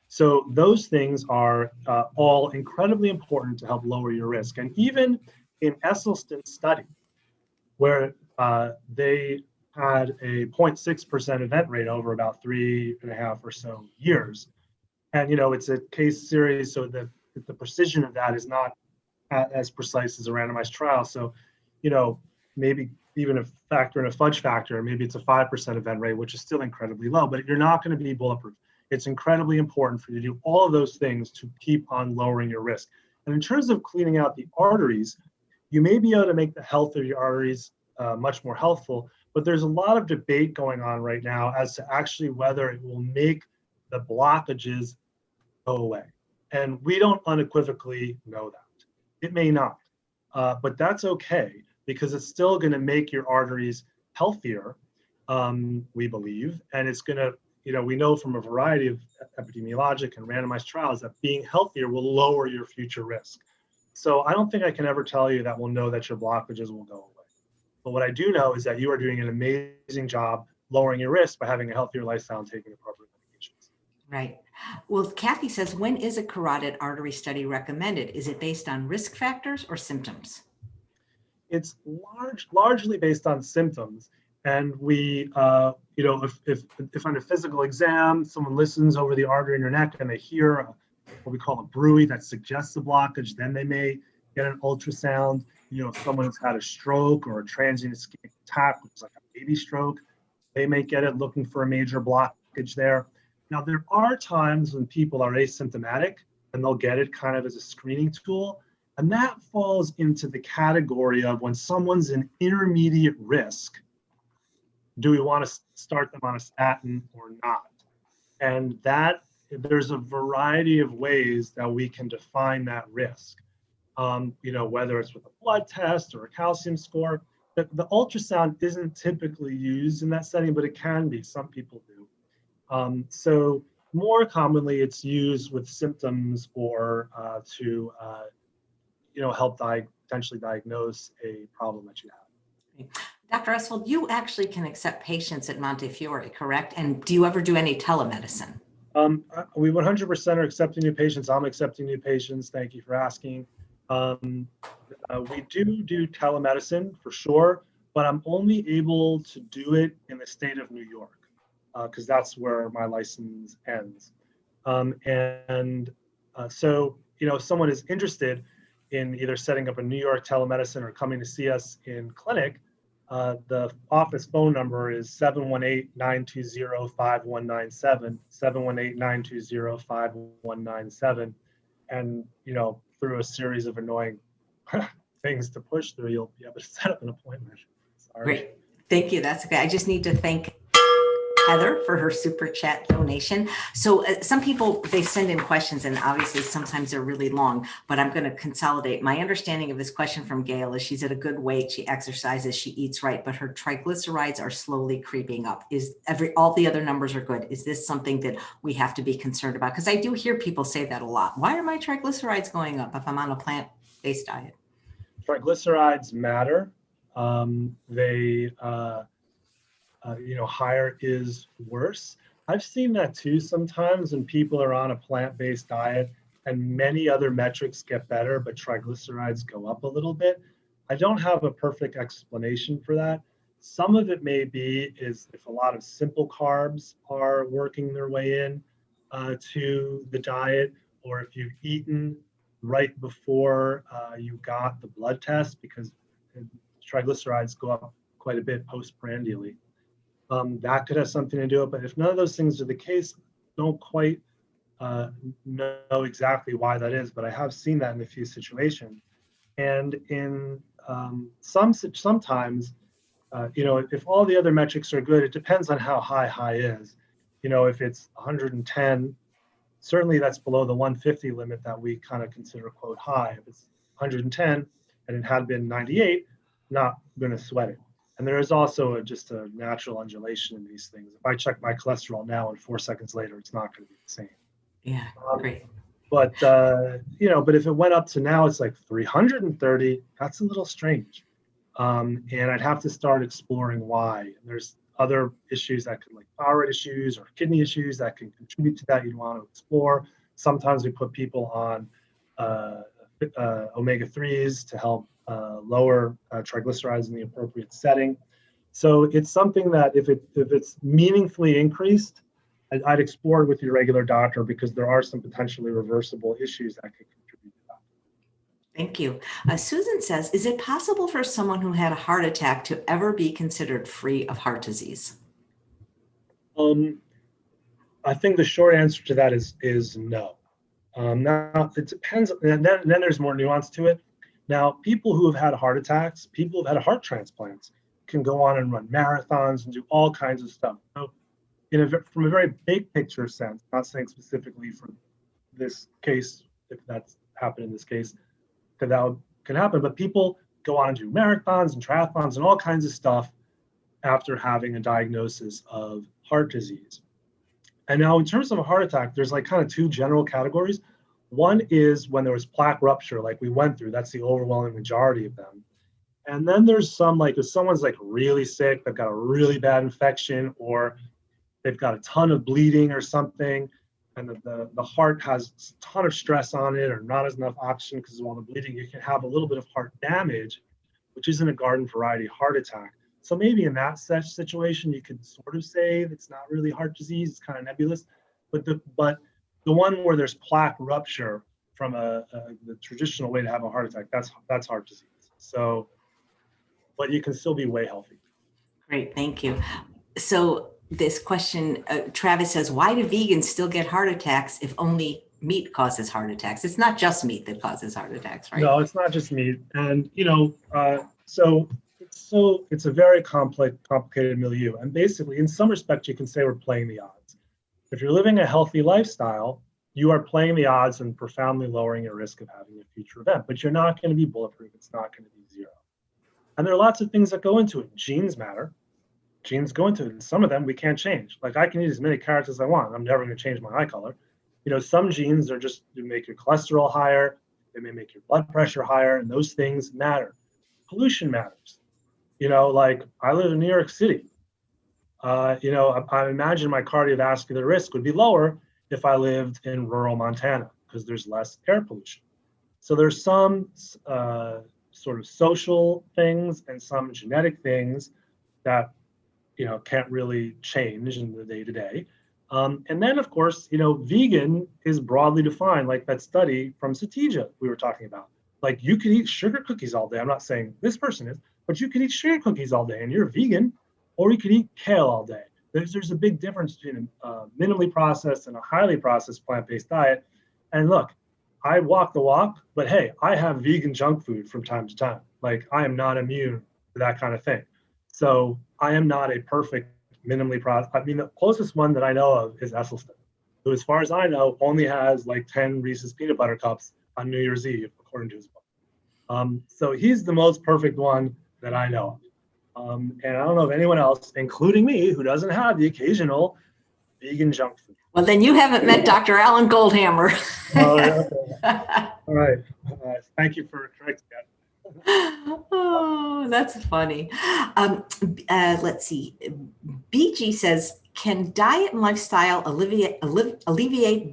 So those things are all incredibly important to help lower your risk. And even in Esselstyn's study, where they had a 0.6% event rate over about 3.5 or so years, and it's a case series, so the precision of that is not as precise as a randomized trial. So, maybe even a factor in a fudge factor, maybe it's a 5% event rate, which is still incredibly low, but you're not going to be bulletproof. It's incredibly important for you to do all of those things to keep on lowering your risk. And in terms of cleaning out the arteries, you may be able to make the health of your arteries much more healthful, but there's a lot of debate going on right now as to actually whether it will make the blockages go away. And we don't unequivocally know that. It may not, but that's okay, because it's still going to make your arteries healthier, we believe, and it's going to, we know from a variety of epidemiologic and randomized trials that being healthier will lower your future risk. So I don't think I can ever tell you that we'll know that your blockages will go away. But what I do know is that you are doing an amazing job lowering your risk by having a healthier lifestyle and taking appropriate medications. Right. Well, Kathy says, when is a carotid artery study recommended? Is it based on risk factors or symptoms? It's largely based on symptoms. And we, if on a physical exam, someone listens over the artery in your neck and they hear what we call a bruit that suggests a blockage, then they may get an ultrasound. If someone has had a stroke or a transient ischemic attack, which is like a baby stroke, they may get it looking for a major blockage there. Now, there are times when people are asymptomatic and they'll get it kind of as a screening tool. And that falls into the category of when someone's in intermediate risk, do we want to start them on a statin or not? And that there's a variety of ways that we can define that risk. Whether it's with a blood test or a calcium score. The ultrasound isn't typically used in that setting, but it can be. Some people do. So more commonly, it's used with symptoms or to help potentially diagnose a problem that you have. Dr. Ostfeld, you actually can accept patients at Montefiore, correct? And do you ever do any telemedicine? We 100% are accepting new patients. I'm accepting new patients. Thank you for asking. We do telemedicine for sure, but I'm only able to do it in the state of New York because that's where my license ends. So, if someone is interested in either setting up a New York telemedicine or coming to see us in clinic, the office phone number is 718-920-5197, 718-920-5197. And, through a series of annoying things to push through, you'll be able to set up an appointment. Sorry. Great. Thank you. That's okay. I just need to thank Heather for her super chat donation. So some people, they send in questions and obviously sometimes they're really long, but I'm going to consolidate. My understanding of this question from Gail is she's at a good weight, she exercises, she eats right, but her triglycerides are slowly creeping up. All the other numbers are good. Is this something that we have to be concerned about? Because I do hear people say that a lot. Why are my triglycerides going up if I'm on a plant-based diet? Triglycerides matter. Higher is worse. I've seen that too sometimes when people are on a plant-based diet and many other metrics get better, but triglycerides go up a little bit. I don't have a perfect explanation for that. Some of it may be is if a lot of simple carbs are working their way in to the diet, or if you've eaten right before you got the blood test, because triglycerides go up quite a bit postprandially. That could have something to do with it, but if none of those things are the case, don't quite know exactly why that is, but I have seen that in a few situations. And in sometimes, if all the other metrics are good, it depends on how high is. If it's 110, certainly that's below the 150 limit that we kind of consider quote high. If it's 110 and it had been 98, not going to sweat it. And there is also just a natural undulation in these things. If I check my cholesterol now and 4 seconds later, it's not going to be the same. Yeah, great. But but if it went up to now, it's like 330. That's a little strange, and I'd have to start exploring why. And there's other issues that could, like thyroid issues or kidney issues, that can contribute to that. You'd want to explore. Sometimes we put people on omega-3s to help lower triglycerides in the appropriate setting. So it's something that if it's meaningfully increased, I'd explore it with your regular doctor, because there are some potentially reversible issues that could contribute to that. Thank you. Susan says, is it possible for someone who had a heart attack to ever be considered free of heart disease? I think the short answer to that is no. Now, it depends, and then there's more nuance to it. Now, people who have had heart attacks, people who have had heart transplants, can go on and run marathons and do all kinds of stuff. So, from a very big picture sense, not saying specifically for this case, if that's happened in this case, that can happen, but people go on and do marathons and triathlons and all kinds of stuff after having a diagnosis of heart disease. And now in terms of a heart attack, there's like kind of two general categories. One is when there was plaque rupture, like we went through, that's the overwhelming majority of them. And then there's some, like if someone's like really sick, they've got a really bad infection, or they've got a ton of bleeding or something, and the heart has a ton of stress on it, or not as enough oxygen because of all the bleeding, you can have a little bit of heart damage, which isn't a garden variety heart attack. So maybe in that such situation, you could sort of say it's not really heart disease, it's kind of nebulous. But the one where there's plaque rupture from the traditional way to have a heart attack, that's heart disease. So, but you can still be way healthy. Great, thank you. So this question, Travis says, why do vegans still get heart attacks if only meat causes heart attacks? It's not just meat that causes heart attacks, right? No, it's not just meat. And, so it's a very complicated milieu. And basically, in some respects, you can say we're playing the odds. If you're living a healthy lifestyle, you are playing the odds and profoundly lowering your risk of having a future event, but you're not going to be bulletproof. It's not going to be zero. And there are lots of things that go into it. Genes matter. Genes go into it. And some of them we can't change. Like I can eat as many carrots as I want. I'm never going to change my eye color. Some genes are just to make your cholesterol higher. They may make your blood pressure higher, and those things matter. Pollution matters. Like I live in New York City. I imagine my cardiovascular risk would be lower if I lived in rural Montana because there's less air pollution. So there's some sort of social things and some genetic things that can't really change in the day to day. And then, of course, vegan is broadly defined, like that study from Satija we were talking about. Like you could eat sugar cookies all day. I'm not saying this person is, but you could eat sugar cookies all day and you're vegan, or you could eat kale all day. There's a big difference between a minimally processed and a highly processed plant-based diet. And look, I walk the walk, but hey, I have vegan junk food from time to time. Like I am not immune to that kind of thing. So I am not a perfect minimally processed. I mean, the closest one that I know of is Esselstyn, who, as far as I know, only has like 10 Reese's peanut butter cups on New Year's Eve, according to his book. So he's the most perfect one that I know of. And I don't know of anyone else, including me, who doesn't have the occasional vegan junk food. Well, then you haven't met Dr. Alan Goldhammer. Oh, yeah. All right. Thank you for correcting that. Oh, that's funny. Let's see. BG says, can diet and lifestyle alleviate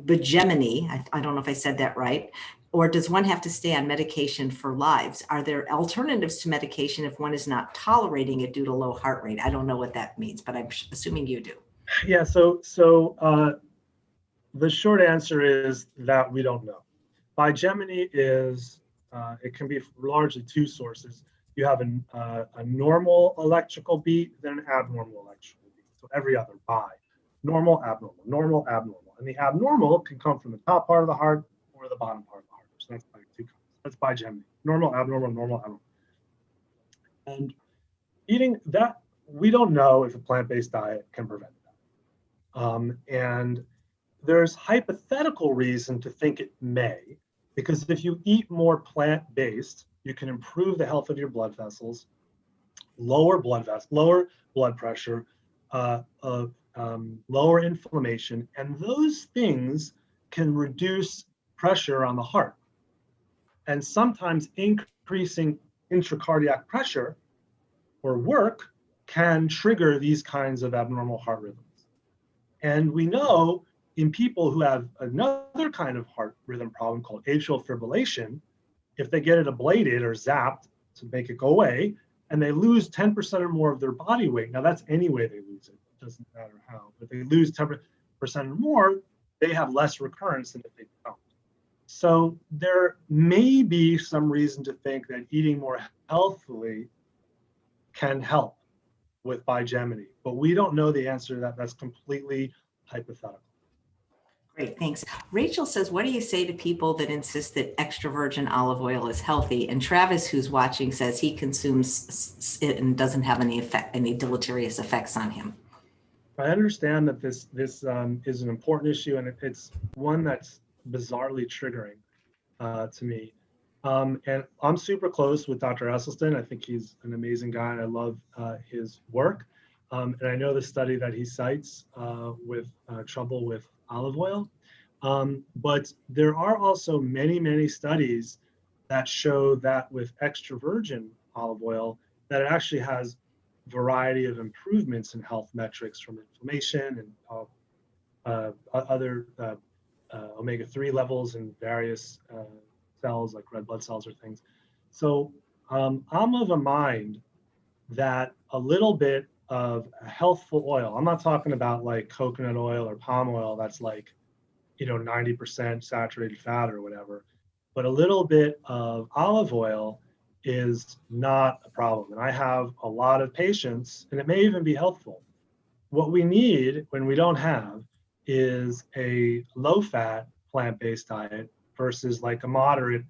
hegemony? I don't know if I said that right. Or does one have to stay on medication for lives? Are there alternatives to medication if one is not tolerating it due to low heart rate? I don't know what that means, but I'm assuming you do. Yeah, so the short answer is that we don't know. Hegemony is, it can be largely two sources. You have a normal electrical beat, then an abnormal electrical beat. So every other bi, normal, abnormal, normal, abnormal. And the abnormal can come from the top part of the heart or the bottom part of the heart. So that's by two kinds. That's hegemony. Normal, abnormal, normal, abnormal. And eating that, we don't know if a plant-based diet can prevent that. And there's hypothetical reason to think it may, because if you eat more plant-based, you can improve the health of your blood vessels, lower blood pressure, lower inflammation, and those things can reduce pressure on the heart. And sometimes increasing intracardiac pressure or work can trigger these kinds of abnormal heart rhythms. And we know in people who have another kind of heart rhythm problem called atrial fibrillation, if they get it ablated or zapped to make it go away, and they lose 10% or more of their body weight, now that's any way they lose it, it doesn't matter how, but they lose 10% or more, they have less recurrence than if they don't. So there may be some reason to think that eating more healthily can help with hegemony, but we don't know the answer to that. That's completely hypothetical. Great, thanks. Rachel says, what do you say to people that insist that extra virgin olive oil is healthy? And Travis, who's watching, says he consumes it and doesn't have any deleterious effects on him. I understand that this is an important issue, and it's one that's bizarrely triggering to me. And I'm super close with Dr. Esselstyn. I think he's an amazing guy, and I love his work. And I know the study that he cites with trouble with olive oil. But there are also many, many studies that show that with extra virgin olive oil, that it actually has a variety of improvements in health metrics from inflammation and other omega-3 levels in various cells like red blood cells or things. So I'm of a mind that a little bit of a healthful oil, I'm not talking about like coconut oil or palm oil that's like, 90% saturated fat or whatever, but a little bit of olive oil is not a problem. And I have a lot of patients, and it may even be helpful. What we need when we don't have is a low fat plant-based diet versus like a moderate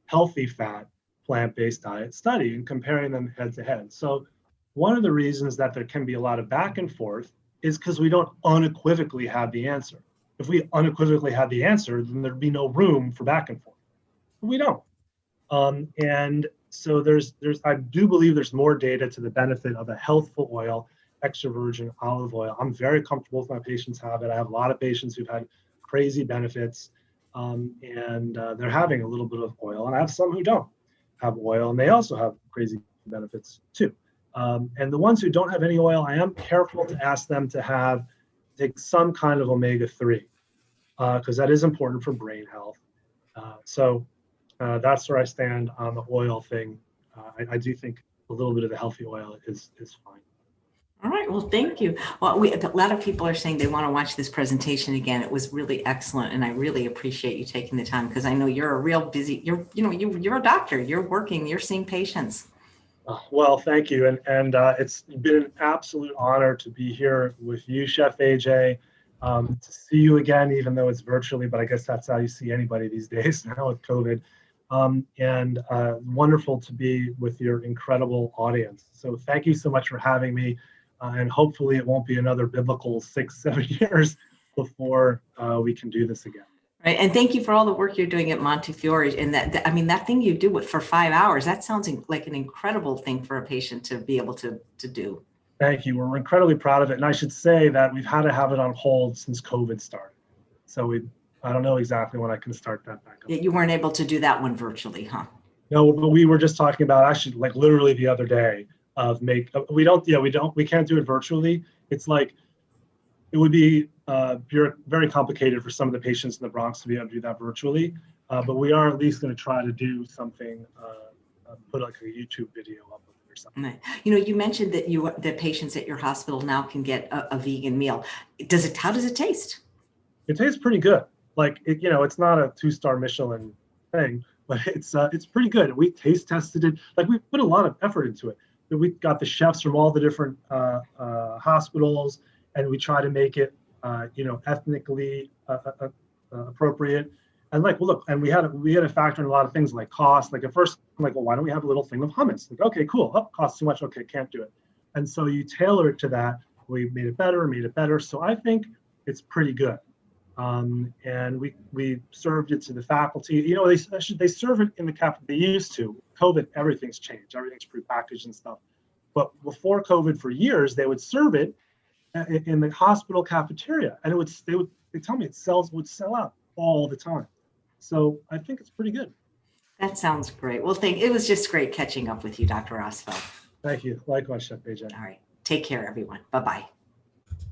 healthy fat plant-based diet study and comparing them head to head. So one of the reasons that there can be a lot of back and forth is because we don't unequivocally have the answer. If we unequivocally had the answer, then there'd be no room for back and forth. But we don't. And so I do believe there's more data to the benefit of a healthful oil, extra virgin olive oil. I'm very comfortable with my patients have it. I have a lot of patients who've had crazy benefits, and they're having a little bit of oil. And I have some who don't have oil, and they also have crazy benefits too. And the ones who don't have any oil, I am careful to ask them to take some kind of omega-3, because that is important for brain health. So that's where I stand on the oil thing. I do think a little bit of the healthy oil is fine. All right. Well, thank you. Well, a lot of people are saying they want to watch this presentation again. It was really excellent, and I really appreciate you taking the time, because I know you're a real busy. You're a doctor. You're working. You're seeing patients. Well, thank you, and it's been an absolute honor to be here with you, Chef AJ. To see you again, even though it's virtually, but I guess that's how you see anybody these days now with COVID. And wonderful to be with your incredible audience. So thank you so much for having me. And hopefully it won't be another biblical 6-7 years before we can do this again. Right. And thank you for all the work you're doing at Montefiore. And that thing you do for 5 hours, that sounds like an incredible thing for a patient to be able to do. Thank you. We're incredibly proud of it. And I should say that we've had to have it on hold since COVID started. So I don't know exactly when I can start that back up. You weren't able to do that one virtually, huh? No, but we were just talking about actually like literally the other day we can't do it virtually. It's like, it would be very complicated for some of the patients in the Bronx to be able to do that virtually. But we are at least going to try to do something, put like a YouTube video up or something. You mentioned that the patients at your hospital now can get a vegan meal. How does it taste? It tastes pretty good. Like it's not a 2-star Michelin thing, but it's pretty good. We taste tested it. Like we put a lot of effort into it. We got the chefs from all the different hospitals, and we try to make it ethnically appropriate. And and we had to factor in a lot of things like cost. Like at first, I'm like, well, why don't we have a little thing of hummus? Like, okay, cool. Oh, costs too much. Okay, can't do it. And so you tailor it to that. We made it better. So I think it's pretty good. And we served it to the faculty. They serve it in the Kappa. They used to. COVID, everything's changed. Everything's prepackaged and stuff. But before COVID, for years, they would serve it in the hospital cafeteria, and they tell me it would sell out all the time. So I think it's pretty good. That sounds great. Well, it was just great catching up with you, Dr. Ostfeld. Thank you. Likewise, Chef AJ. All right. Take care, everyone. Bye-bye.